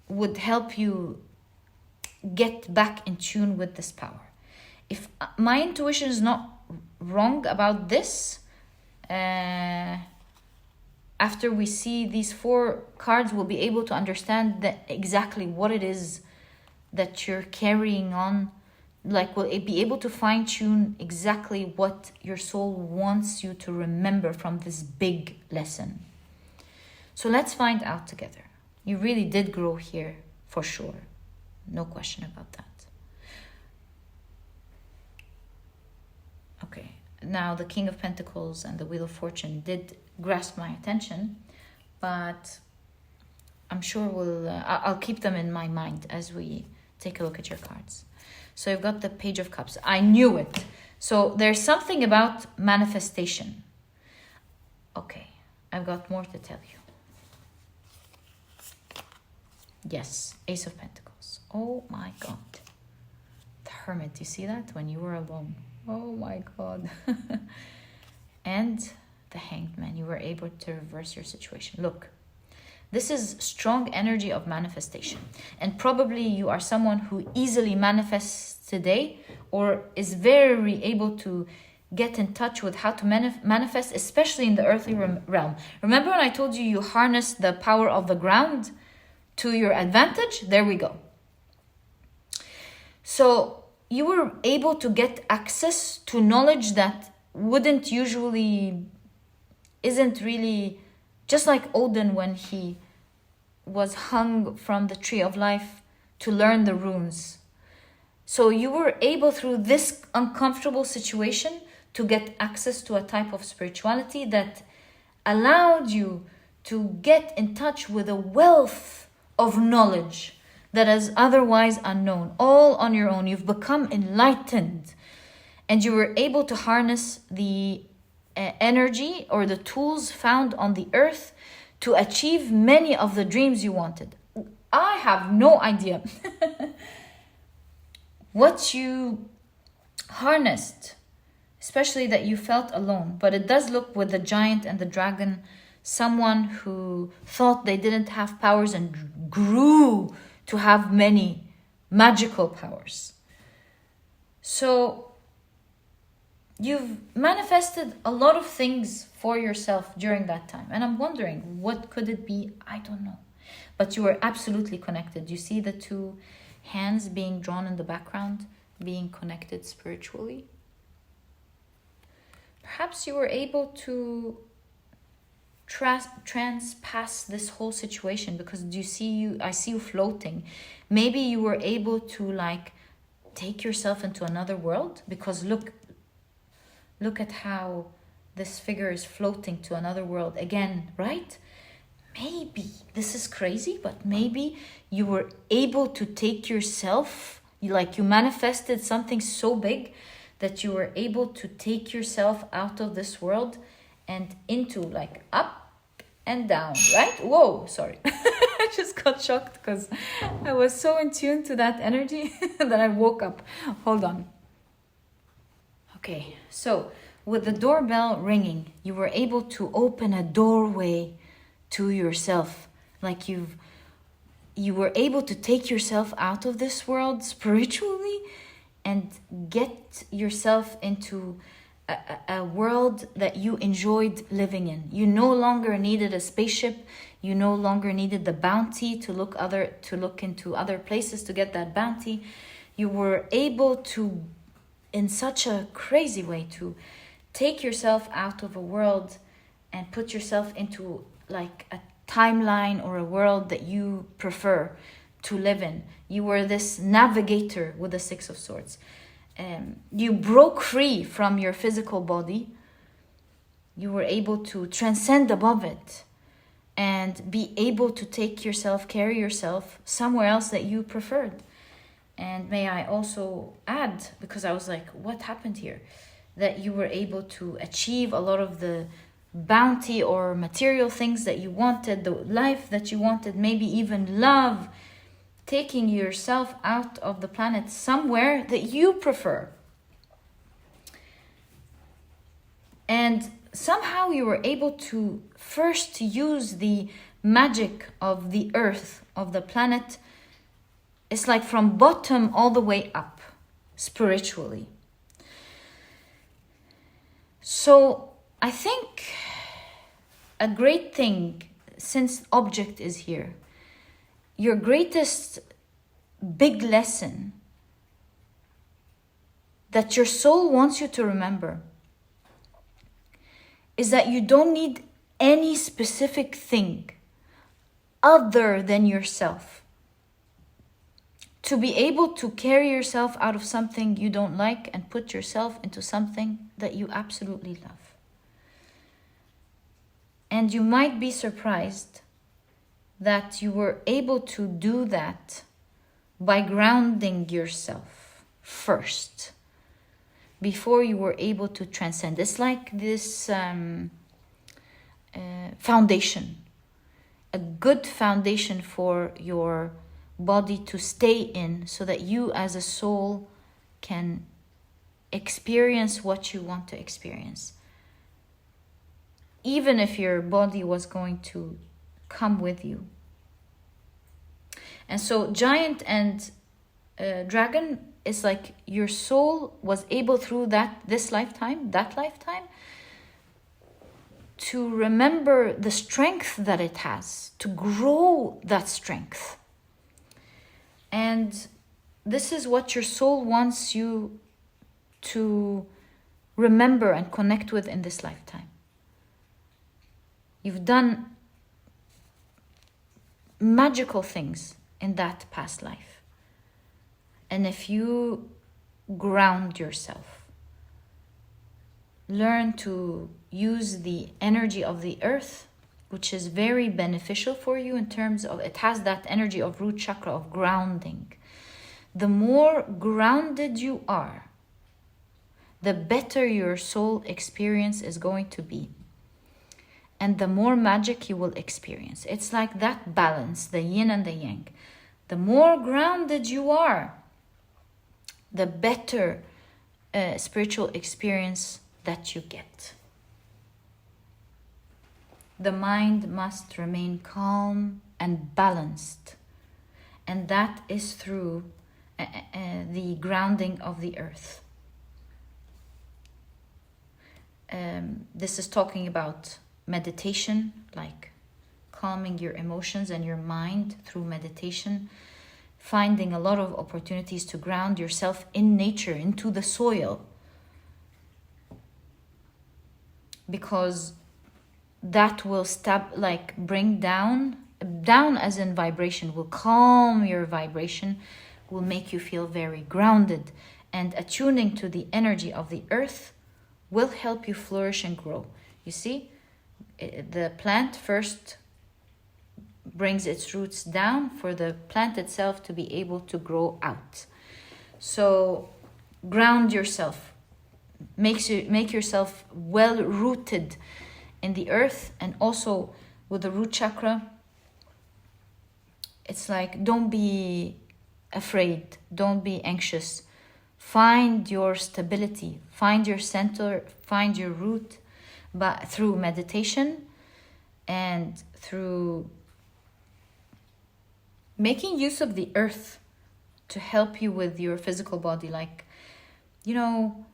would help you get back in tune with this power. If my intuition is not wrong about this, after we see these 4 cards, we'll be able to understand exactly what it is that you're carrying on. Like, will it be able to fine-tune exactly what your soul wants you to remember from this big lesson? So let's find out together. You really did grow here, for sure. No question about that. Okay, now the King of Pentacles and the Wheel of Fortune did grasp my attention, but I'm sure I'll keep them in my mind as we take a look at your cards. So you've got the Page of Cups. I knew it. So there's something about manifestation. Okay, I've got more to tell you. Yes, Ace of Pentacles. Oh my God. The Hermit, you see that? When you were alone. Oh my God. And the Hanged Man, you were able to reverse your situation. Look, this is strong energy of manifestation. And probably you are someone who easily manifests today, or is very able to get in touch with how to manifest, especially in the earthly realm. Remember when I told you harness the power of the ground to your advantage? There we go. So you were able to get access to knowledge that isn't really, just like Odin when he was hung from the tree of life to learn the runes. So you were able, through this uncomfortable situation, to get access to a type of spirituality that allowed you to get in touch with a wealth of knowledge that is otherwise unknown, all on your own. You've become enlightened, and you were able to harness the energy or the tools found on the earth to achieve many of the dreams you wanted. I have no idea what you harnessed, especially that you felt alone. But it does look, with the giant and the dragon, someone who thought they didn't have powers and grew to have many magical powers. So you've manifested a lot of things for yourself during that time. And I'm wondering, what could it be? I don't know. But you were absolutely connected. You see the two hands being drawn in the background, being connected spiritually. Perhaps you were able to pass this whole situation, because I see you floating. Maybe you were able to take yourself into another world, because look at how this figure is floating to another world again, right? Maybe this is crazy, but maybe you were able to take yourself, you manifested something so big that you were able to take yourself out of this world and into up and down, right? Whoa, sorry. I just got shocked because I was so in tune to that energy that I woke up. Hold on. Okay, so with the doorbell ringing, you were able to open a doorway to yourself. You were able to take yourself out of this world spiritually and get yourself into a world that you enjoyed living in. You no longer needed a spaceship. You no longer needed the bounty to look into other places to get that bounty. You were able to, in such a crazy way, to take yourself out of a world and put yourself into a timeline or a world that you prefer to live in. You were this navigator with the Six of Swords. You broke free from your physical body. You were able to transcend above it and be able to carry yourself somewhere else that you preferred. And may I also add, because I was like, what happened here? That you were able to achieve a lot of the bounty or material things that you wanted, the life that you wanted, maybe even love, taking yourself out of the planet somewhere that you prefer. And somehow you were able to first use the magic of the earth, of the planet. It's from bottom all the way up, spiritually. So I think a great thing, since object is here, your greatest big lesson that your soul wants you to remember is that you don't need any specific thing other than yourself to be able to carry yourself out of something you don't like and put yourself into something that you absolutely love. And you might be surprised that you were able to do that by grounding yourself first before you were able to transcend. It's like this foundation. a good foundation for your body to stay in, so that you as a soul can experience what you want to experience. Even if your body was going to come with you. And so giant and dragon is like your soul was able through this lifetime, that lifetime, to remember the strength that it has, to grow that strength. And this is what your soul wants you to remember and connect with in this lifetime. You've done magical things in that past life. And if you ground yourself, learn to use the energy of the earth, which is very beneficial for you in terms of, it has that energy of root chakra, of grounding. The more grounded you are, the better your soul experience is going to be. And the more magic you will experience. It's like that balance, the yin and the yang. The more grounded you are, the better spiritual experience that you get. The mind must remain calm and balanced. And that is through the grounding of the earth. This is talking about meditation, like calming your emotions and your mind through meditation, finding a lot of opportunities to ground yourself in nature, into the soil, because that will bring down as in vibration, will calm your vibration, will make you feel very grounded, and attuning to the energy of the earth will help you flourish and grow. You see, the plant first brings its roots down for the plant itself to be able to grow out. So ground yourself, make yourself well rooted in the earth. And also with the root chakra, it's like, don't be afraid, don't be anxious. Find your stability, find your center, find your root, but through meditation and through making use of the earth to help you with your physical body. Like, you know,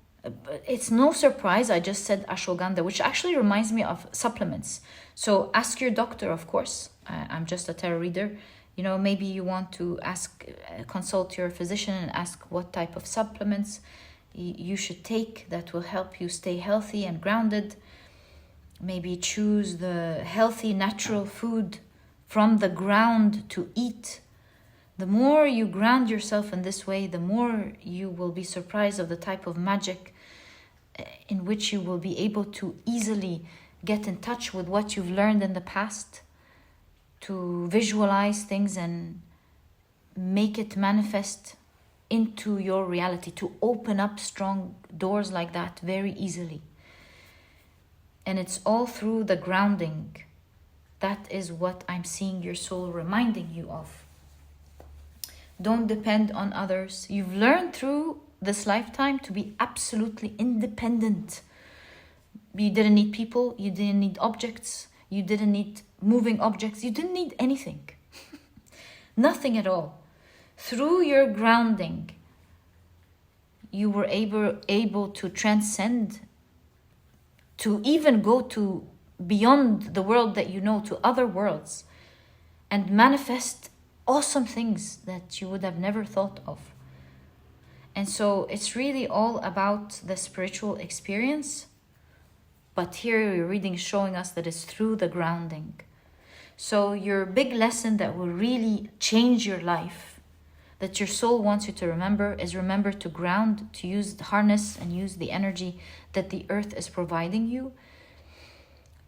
it's no surprise I just said ashwagandha, which actually reminds me of supplements. So ask your doctor, of course. I'm just a tarot reader. You know, maybe you want to consult your physician and ask what type of supplements you should take that will help you stay healthy and grounded. Maybe choose the healthy, natural food from the ground to eat. The more you ground yourself in this way, the more you will be surprised of the type of magic in which you will be able to easily get in touch with what you've learned in the past, to visualize things and make it manifest into your reality, to open up strong doors like that very easily. And it's all through the grounding. That is what I'm seeing your soul reminding you of. Don't depend on others. You've learned through this lifetime to be absolutely independent. You didn't need people, you didn't need objects, you didn't need moving objects, you didn't need anything. Nothing at all. Through your grounding, you were able to transcend, to even go to beyond the world that you know, to other worlds, and manifest awesome things that you would have never thought of. And so it's really all about the spiritual experience. But here your reading is showing us that it's through the grounding. So your big lesson that will really change your life, that your soul wants you to remember, is remember to ground, to harness and use the energy that the earth is providing you,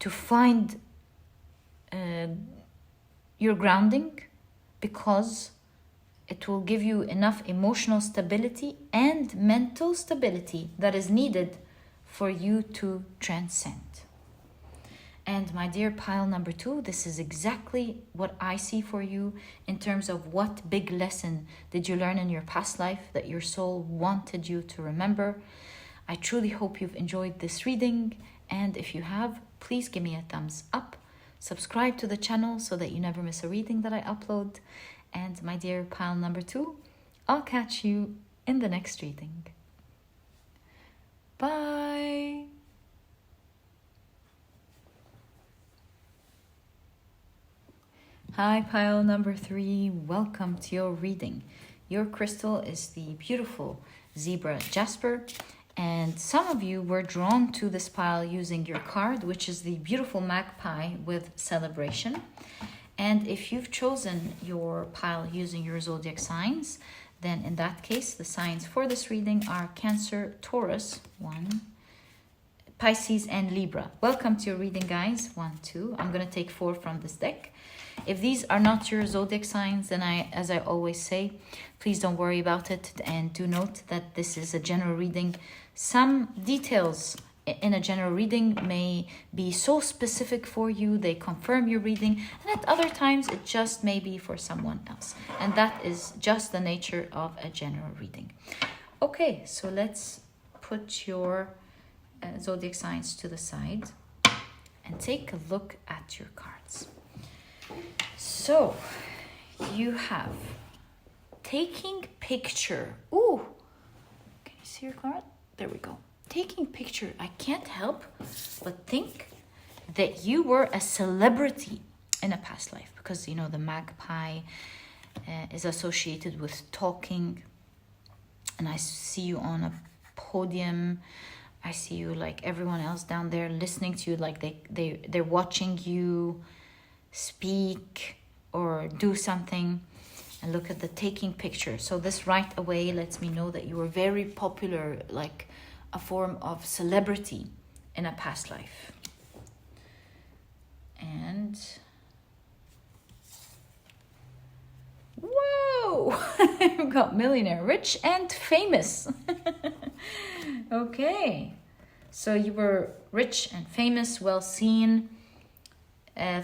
to find your grounding, because it will give you enough emotional stability and mental stability that is needed for you to transcend. And my dear pile number 2, this is exactly what I see for you in terms of what big lesson did you learn in your past life that your soul wanted you to remember. I truly hope you've enjoyed this reading, and if you have, please give me a thumbs up. Subscribe to the channel so that you never miss a reading that I upload. And my dear pile number 2, I'll catch you in the next reading. Bye! Hi, pile number 3. Welcome to your reading. Your crystal is the beautiful zebra Jasper, and some of you were drawn to this pile using your card, which is the beautiful magpie with celebration. And if you've chosen your pile using your zodiac signs, then in that case, the signs for this reading are Cancer, Taurus, 1, Pisces, and Libra. Welcome to your reading, guys. 1, 2. I'm going to take 4 from this deck. If these are not your zodiac signs, then as I always say, please don't worry about it. And do note that this is a general reading. Some details in a general reading may be so specific for you, they confirm your reading. And at other times, it just may be for someone else. And that is just the nature of a general reading. Okay, so let's put your zodiac signs to the side and take a look at your cards. So, you have taking picture. Ooh, can you see your card? There we go. Taking picture. I can't help but think that you were a celebrity in a past life, because you know the magpie is associated with talking, and I see you on a podium. I see you like everyone else down there listening to you, like they're watching you speak or do something. And look at the taking picture. So this right away lets me know that you were very popular, like a form of celebrity in a past life. And whoa, I've got millionaire, rich and famous. Okay, so you were rich and famous, well seen.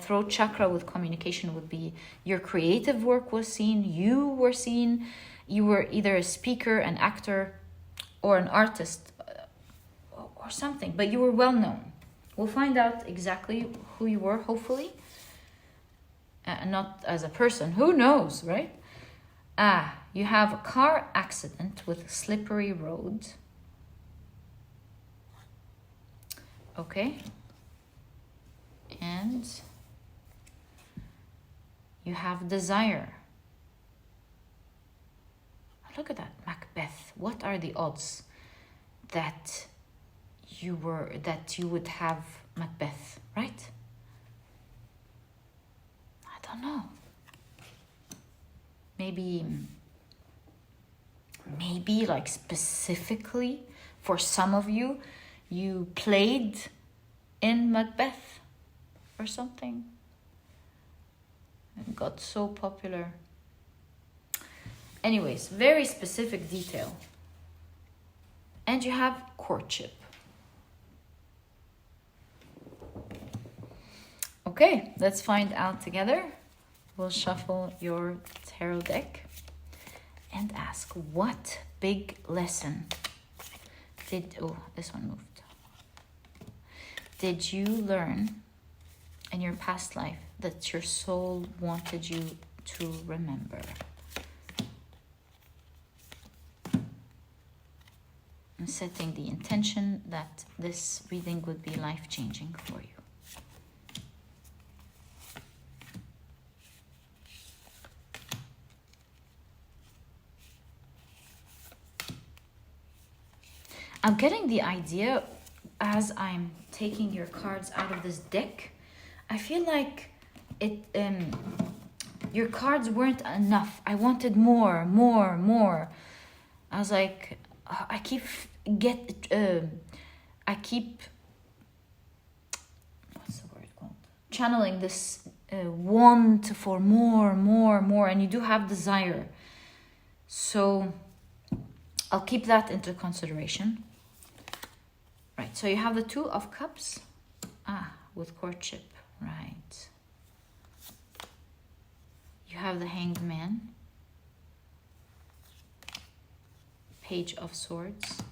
Throat chakra with communication would be your creative work was seen, you were seen, you were either a speaker, an actor, or an artist, or something, but you were well known. We'll find out exactly who you were, hopefully. Not as a person, who knows, right? You have a car accident with slippery road. Okay. And you have desire. Look at that, Macbeth. What are the odds that you would have Macbeth, right? I don't know. Maybe like specifically for some of you, you played in Macbeth or something and got so popular. Anyways, very specific detail. And you have courtship. Okay, let's find out together. We'll shuffle your tarot deck and ask, what big lesson this one moved. Did you learn in your past life that your soul wanted you to remember? I'm setting the intention that this reading would be life-changing for you. I'm getting the idea as I'm taking your cards out of this deck. I feel like your cards weren't enough. I wanted more. I was like, I keep what's the word called? Channeling this want for more, and you do have desire. So I'll keep that into consideration. Right, so you have the Two of Cups. with courtship, right? You have the Hanged Man, Page of Swords,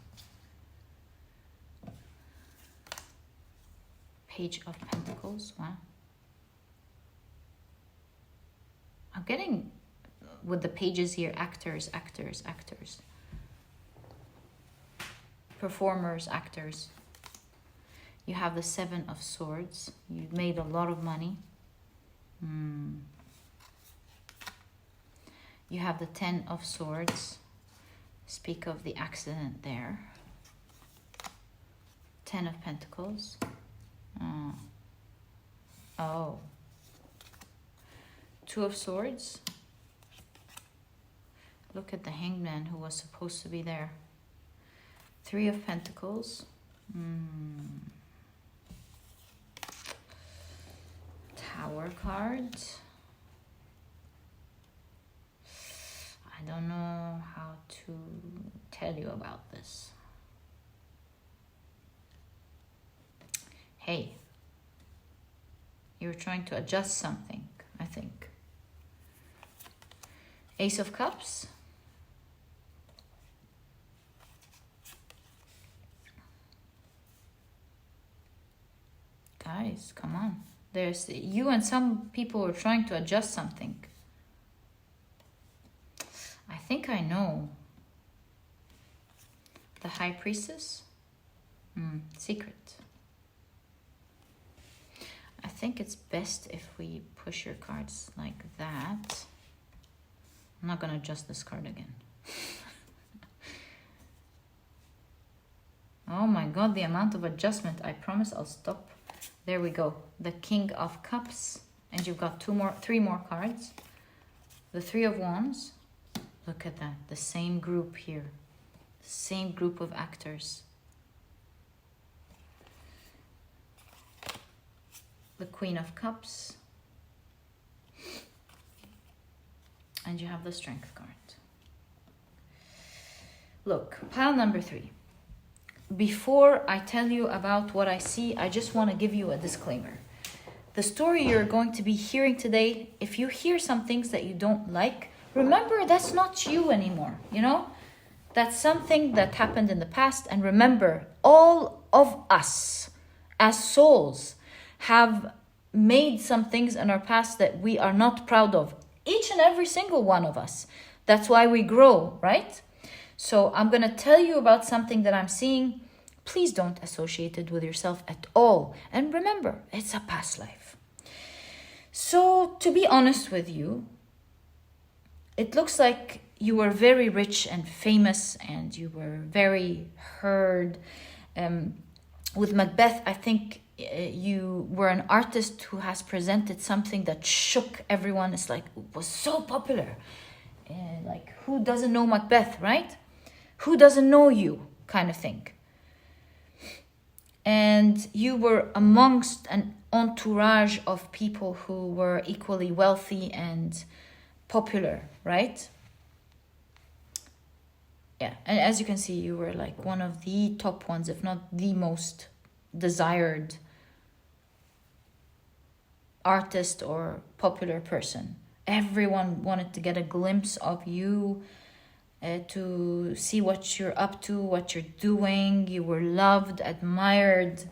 Page of Pentacles. Wow. I'm getting, with the pages here, actors, actors, actors. Performers, actors. You have the Seven of Swords. You've made a lot of money. You have the Ten of Swords. Speak of the accident there. Ten of Pentacles. Oh. Two of Swords. Look at the Hanged Man who was supposed to be there. Three of Pentacles. Tower card. I don't know how to tell you about this. Hey, you're trying to adjust something, I think. Ace of Cups. Guys, come on. There's you and some people are trying to adjust something. I think I know. The High Priestess. Secret. I think it's best if we push your cards like that. I'm not going to adjust this card again. Oh my god, the amount of adjustment. I promise I'll stop. There we go. The King of Cups. And you've got three more cards. The Three of Wands. Look at that. The same group here. The same group of actors. The Queen of Cups. And you have the Strength card. Look, pile number 3. Before I tell you about what I see, I just want to give you a disclaimer. The story you're going to be hearing today, if you hear some things that you don't like, remember that's not you anymore, you know? That's something that happened in the past. And remember, all of us as souls have made some things in our past that we are not proud of. Each and every single one of us. That's why we grow, right? So I'm going to tell you about something that I'm seeing. Please don't associate it with yourself at all. And remember, it's a past life. So to be honest with you, it looks like you were very rich and famous and you were very heard. With Macbeth, I think you were an artist who has presented something that shook everyone. It's like, it was so popular. Like, who doesn't know Macbeth, right? Who doesn't know you, kind of thing. And you were amongst an entourage of people who were equally wealthy and popular, right? Yeah, and as you can see, you were like one of the top ones, if not the most desired artist or popular person. Everyone wanted to get a glimpse of you, to see what you're up to, what you're doing. You were loved, admired.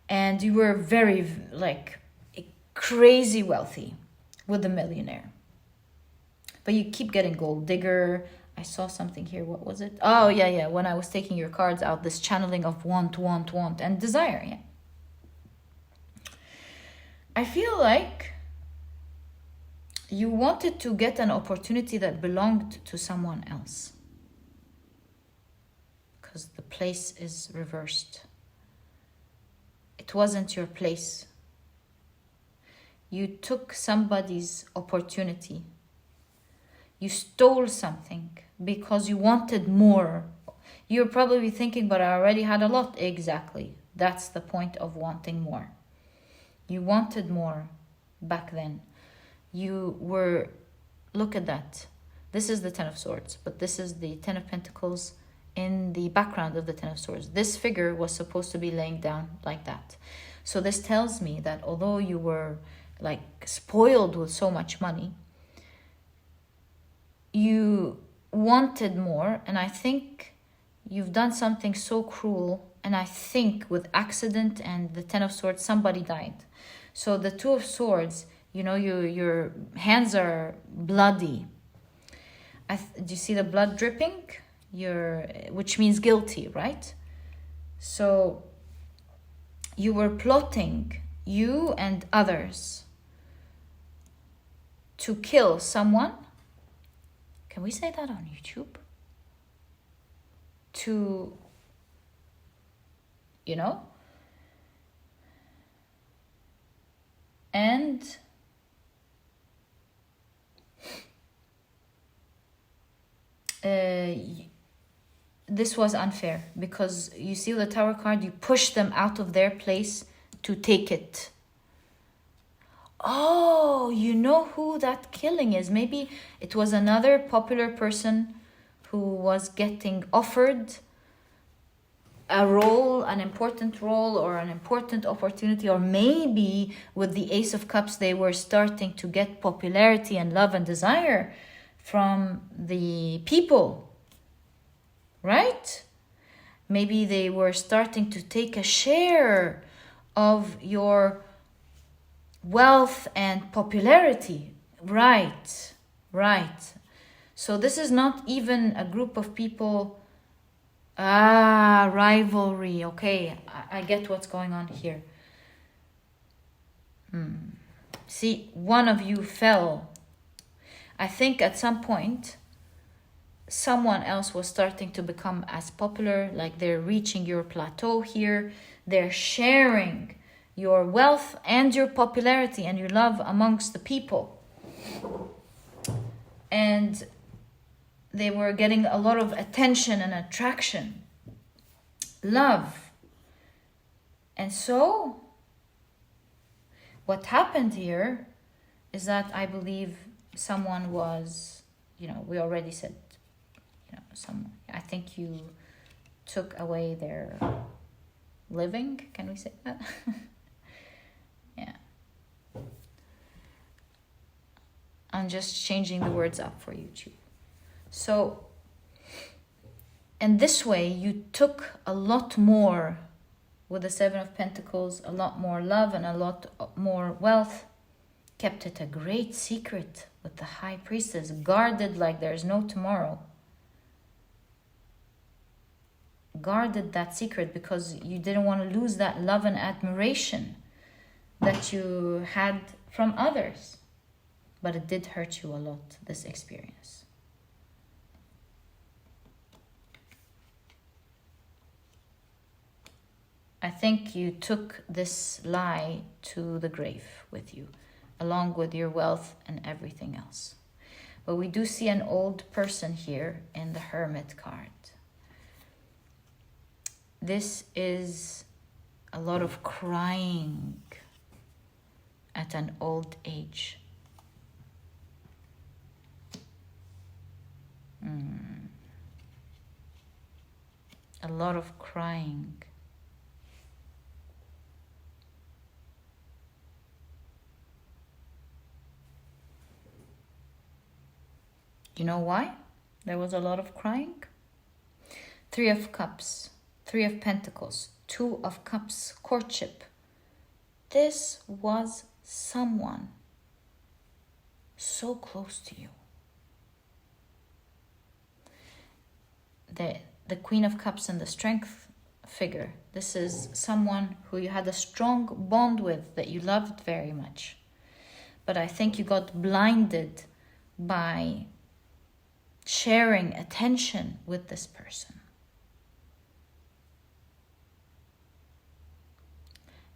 And you were very, like, crazy wealthy with a millionaire. But you keep getting gold digger. I saw something here. What was it? Oh, yeah. When I was taking your cards out, this channeling of want, and desire. Yeah. I feel like you wanted to get an opportunity that belonged to someone else. Because the place is reversed. It wasn't your place. You took somebody's opportunity. You stole something because you wanted more. You're probably thinking, but I already had a lot. Exactly. That's the point of wanting more. You wanted more back then. You were, look at that. This is the Ten of Swords, but this is the Ten of Pentacles in the background of the Ten of Swords. This figure was supposed to be laying down like that. So this tells me that although you were like spoiled with so much money, you wanted more, and I think you've done something so cruel, and I think with accident and the Ten of Swords, somebody died. So the Two of Swords, you know, your hands are bloody. Do you see the blood dripping? Which means guilty, right? So you were plotting, you and others, to kill someone. Can we say that on YouTube? To, you know, and this was unfair because you see the Tower card, you push them out of their place to take it. Oh, you know who that killing is. Maybe it was another popular person who was getting offered a role, an important role or an important opportunity, or maybe with the Ace of Cups they were starting to get popularity and love and desire from the people, right? Maybe they were starting to take a share of your wealth and popularity. Right. So this is not even a group of people. Rivalry. Okay, I get what's going on here. See, one of you fell. I think at some point someone else was starting to become as popular, like they're reaching your plateau here. They're sharing your wealth and your popularity and your love amongst the people. And they were getting a lot of attention and attraction, love. And so what happened here is that I believe someone was, we already said, I think you took away their living. Can we say that? Yeah. I'm just changing the words up for YouTube. So, and this way you took a lot more with the Seven of Pentacles, a lot more love and a lot more wealth. Kept it a great secret with the High Priestess, guarded like there's no tomorrow. Guarded that secret because you didn't want to lose that love and admiration that you had from others. But it did hurt you a lot, this experience. I think you took this lie to the grave with you, along with your wealth and everything else. But we do see an old person here in the Hermit card. This is a lot of crying at an old age. A lot of crying. You know why there was a lot of crying? Three of Cups, Three of Pentacles, Two of Cups, courtship. This was someone so close to you. The Queen of Cups and the Strength figure. This is someone who you had a strong bond with, that you loved very much. But I think you got blinded by sharing attention with this person.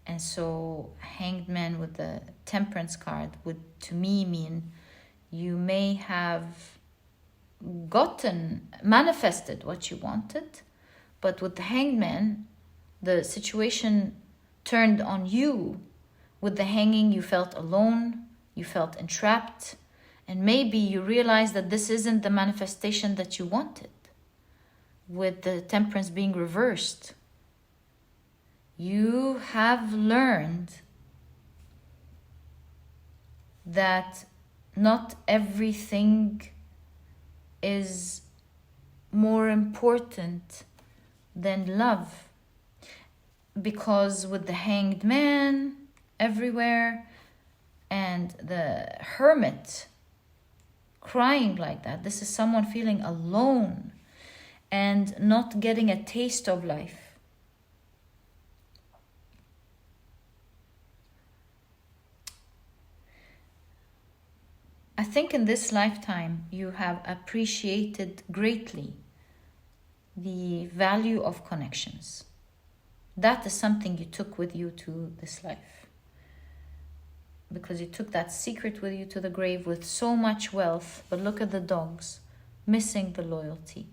And so Hanged Man with the Temperance card would, to me, mean you may have manifested what you wanted, but with the Hanged Man, the situation turned on you. With the hanging, you felt alone, you felt entrapped, and maybe you realized that this isn't the manifestation that you wanted. with the temperance being reversed. You have learned that not everything is more important than love. Because with the Hanged Man everywhere and the Hermit crying like that, this is someone feeling alone and not getting a taste of life. I think in this lifetime you have appreciated greatly the value of connections. That is something you took with you to this life. Because you took that secret with you to the grave with so much wealth. But look at the dogs, missing the loyalty.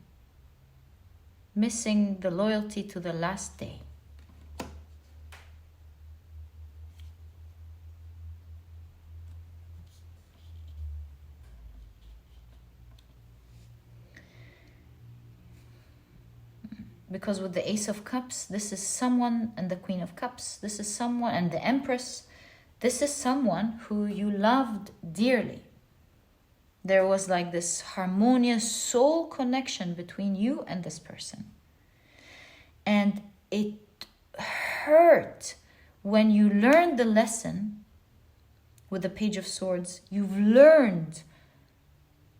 Missing the loyalty to the last day. Because with the Ace of Cups, this is someone, and the Queen of Cups, this is someone, and the Empress, this is someone who you loved dearly. There was like this harmonious soul connection between you and this person. And it hurt when you learned the lesson with the Page of Swords. You've learned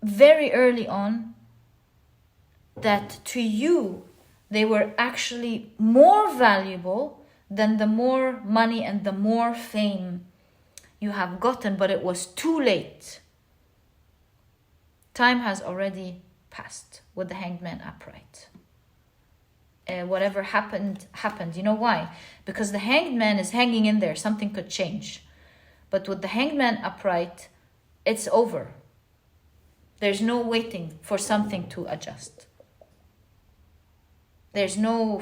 very early on that to you, they were actually more valuable than the more money and the more fame you have gotten, but it was too late. Time has already passed with the Hanged Man upright. Whatever happened, happened. You know why? Because the Hanged Man is hanging in there. Something could change. But with the Hanged Man upright, it's over. There's no waiting for something to adjust. There's nothing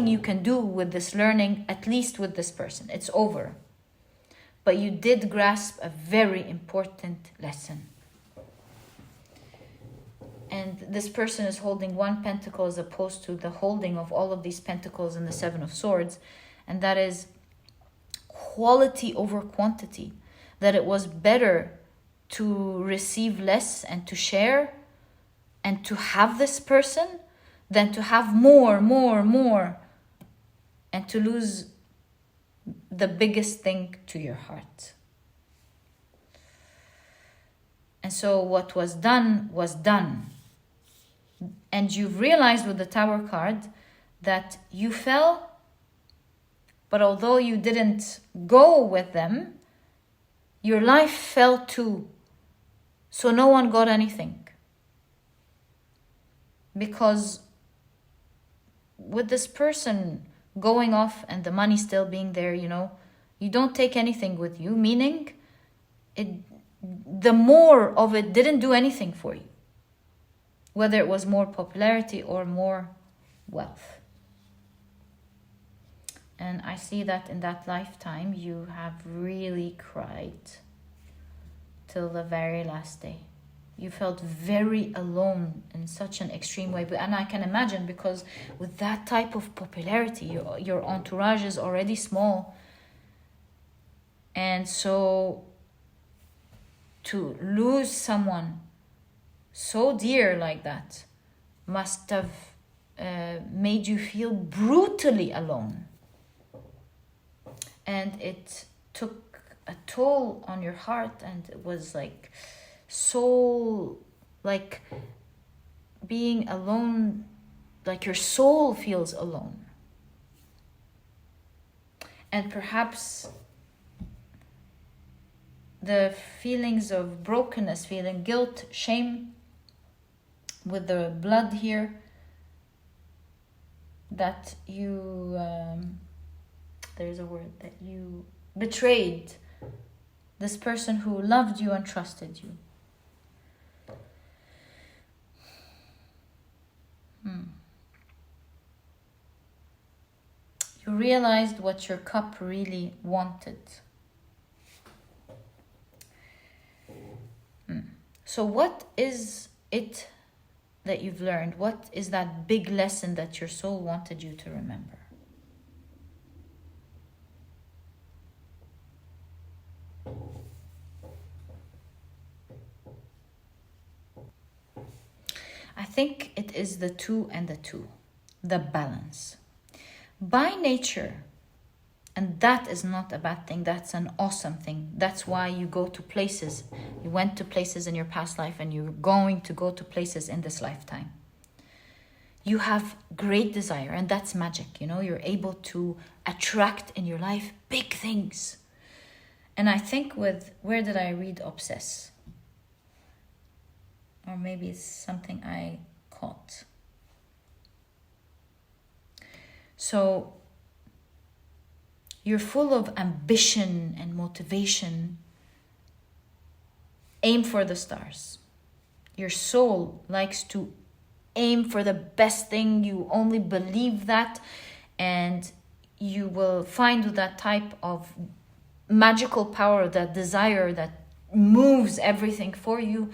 you can do with this learning, at least with this person. It's over. But you did grasp a very important lesson. And this person is holding one pentacle as opposed to the holding of all of these pentacles in the Seven of Swords. And that is quality over quantity. That it was better to receive less and to share and to have this person than to have more, and to lose the biggest thing to your heart. And so what was done was done. And you've realized with the Tower card that you fell, but although you didn't go with them, your life fell too. So no one got anything. Because with this person going off and the money still being there, you don't take anything with you, meaning the more of it didn't do anything for you. Whether it was more popularity or more wealth. And I see that in that lifetime you have really cried till the very last day. You felt very alone in such an extreme way. And I can imagine, because with that type of popularity, your entourage is already small. And so to lose someone so dear like that must have made you feel brutally alone. And it took a toll on your heart, and it was like soul, like being alone, like your soul feels alone. And perhaps the feelings of brokenness, feeling guilt, shame, with the blood here, that you, there's a word, that you betrayed this person who loved you and trusted you. You realized what your cup really wanted. So what is it that you've learned? What is that big lesson that your soul wanted you to remember? I think it is the two and the two, the balance. By nature, and that is not a bad thing, that's an awesome thing. That's why you go to places. You went to places in your past life and you're going to go to places in this lifetime. You have great desire, and that's magic. You're able to attract in your life big things. And I think where did I read obsess? Or maybe it's something I caught. So you're full of ambition and motivation. Aim for the stars. Your soul likes to aim for the best thing. You only believe that, and you will find that type of magical power, that desire that moves everything for you.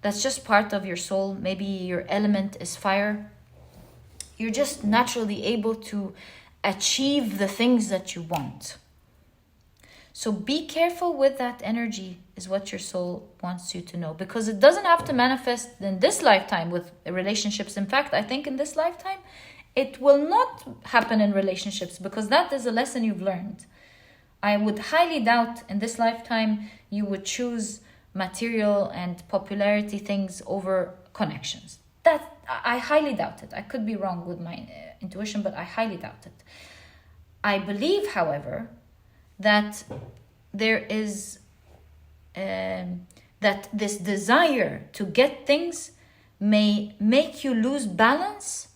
That's just part of your soul. Maybe your element is fire. You're just naturally able to achieve the things that you want. So be careful with that energy, is what your soul wants you to know, because it doesn't have to manifest in this lifetime with relationships. In fact, I think in this lifetime, it will not happen in relationships, because that is a lesson you've learned. I would highly doubt in this lifetime you would choose material and popularity things over connections. That I highly doubt it. I could be wrong with my intuition, but I highly doubt it. I believe, however, that there is that this desire to get things may make you lose balance.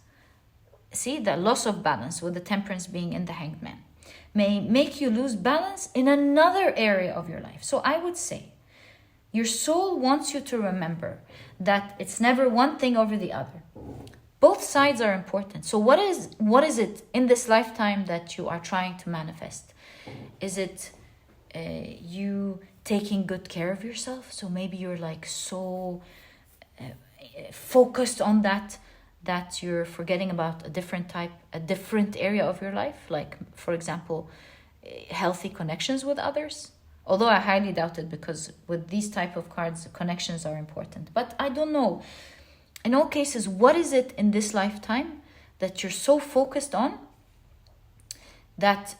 See, the loss of balance, with the temperance being in the Hanged Man, may make you lose balance in another area of your life. So I would say your soul wants you to remember that it's never one thing over the other. Both sides are important. So what is it in this lifetime that you are trying to manifest? Is it you taking good care of yourself? So maybe you're like so focused on that you're forgetting about a different area of your life. Like, for example, healthy connections with others. Although I highly doubt it, because with these type of cards, connections are important. But I don't know. In all cases, what is it in this lifetime that you're so focused on that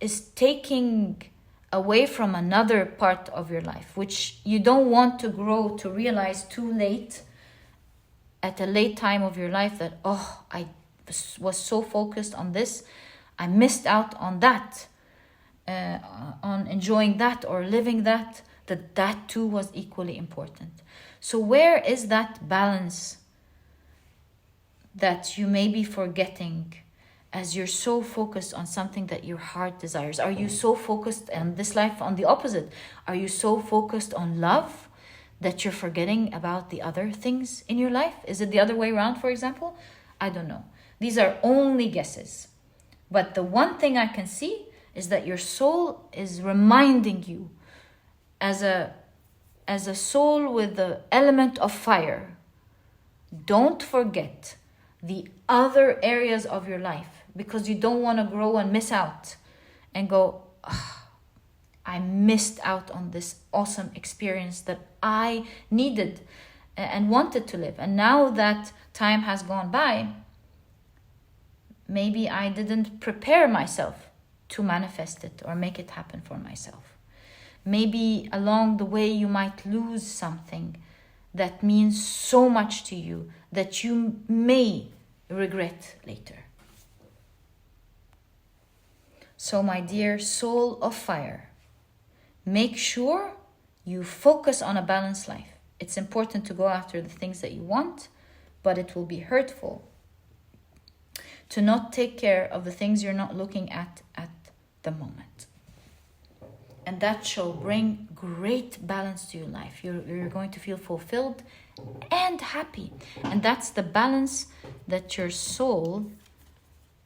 is taking away from another part of your life, which you don't want to grow to realize too late, at a late time of your life, that, I was so focused on this, I missed out on that. On enjoying that or living that too was equally important. So where is that balance that you may be forgetting as you're so focused on something that your heart desires? Are you so focused on this life on the opposite? Are you so focused on love that you're forgetting about the other things in your life? Is it the other way around, for example? I don't know. These are only guesses. But the one thing I can see is that your soul is reminding you, as a soul with the element of fire, don't forget the other areas of your life, because you don't want to grow and miss out and go, I missed out on this awesome experience that I needed and wanted to live. And now that time has gone by, maybe I didn't prepare myself to manifest it or make it happen for myself. Maybe along the way you might lose something that means so much to you that you may regret later. So my dear soul of fire, make sure you focus on a balanced life. It's important to go after the things that you want, but it will be hurtful to not take care of the things you're not looking at the moment. And that shall bring great balance to your life. You're going to feel fulfilled and happy. And that's the balance that your soul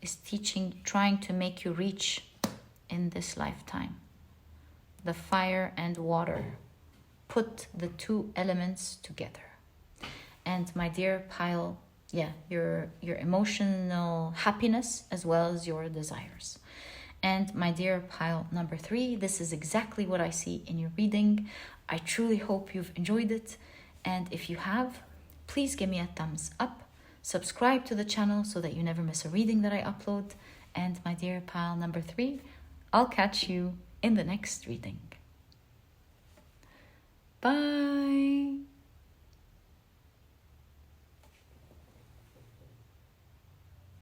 is teaching, trying to make you reach in this lifetime. The fire and water. Put the two elements together. And my dear pile, yeah, your emotional happiness as well as your desires. And my dear pile number 3, this is exactly what I see in your reading. I truly hope you've enjoyed it. And if you have, please give me a thumbs up. Subscribe to the channel so that you never miss a reading that I upload. And my dear pile number 3, I'll catch you in the next reading. Bye.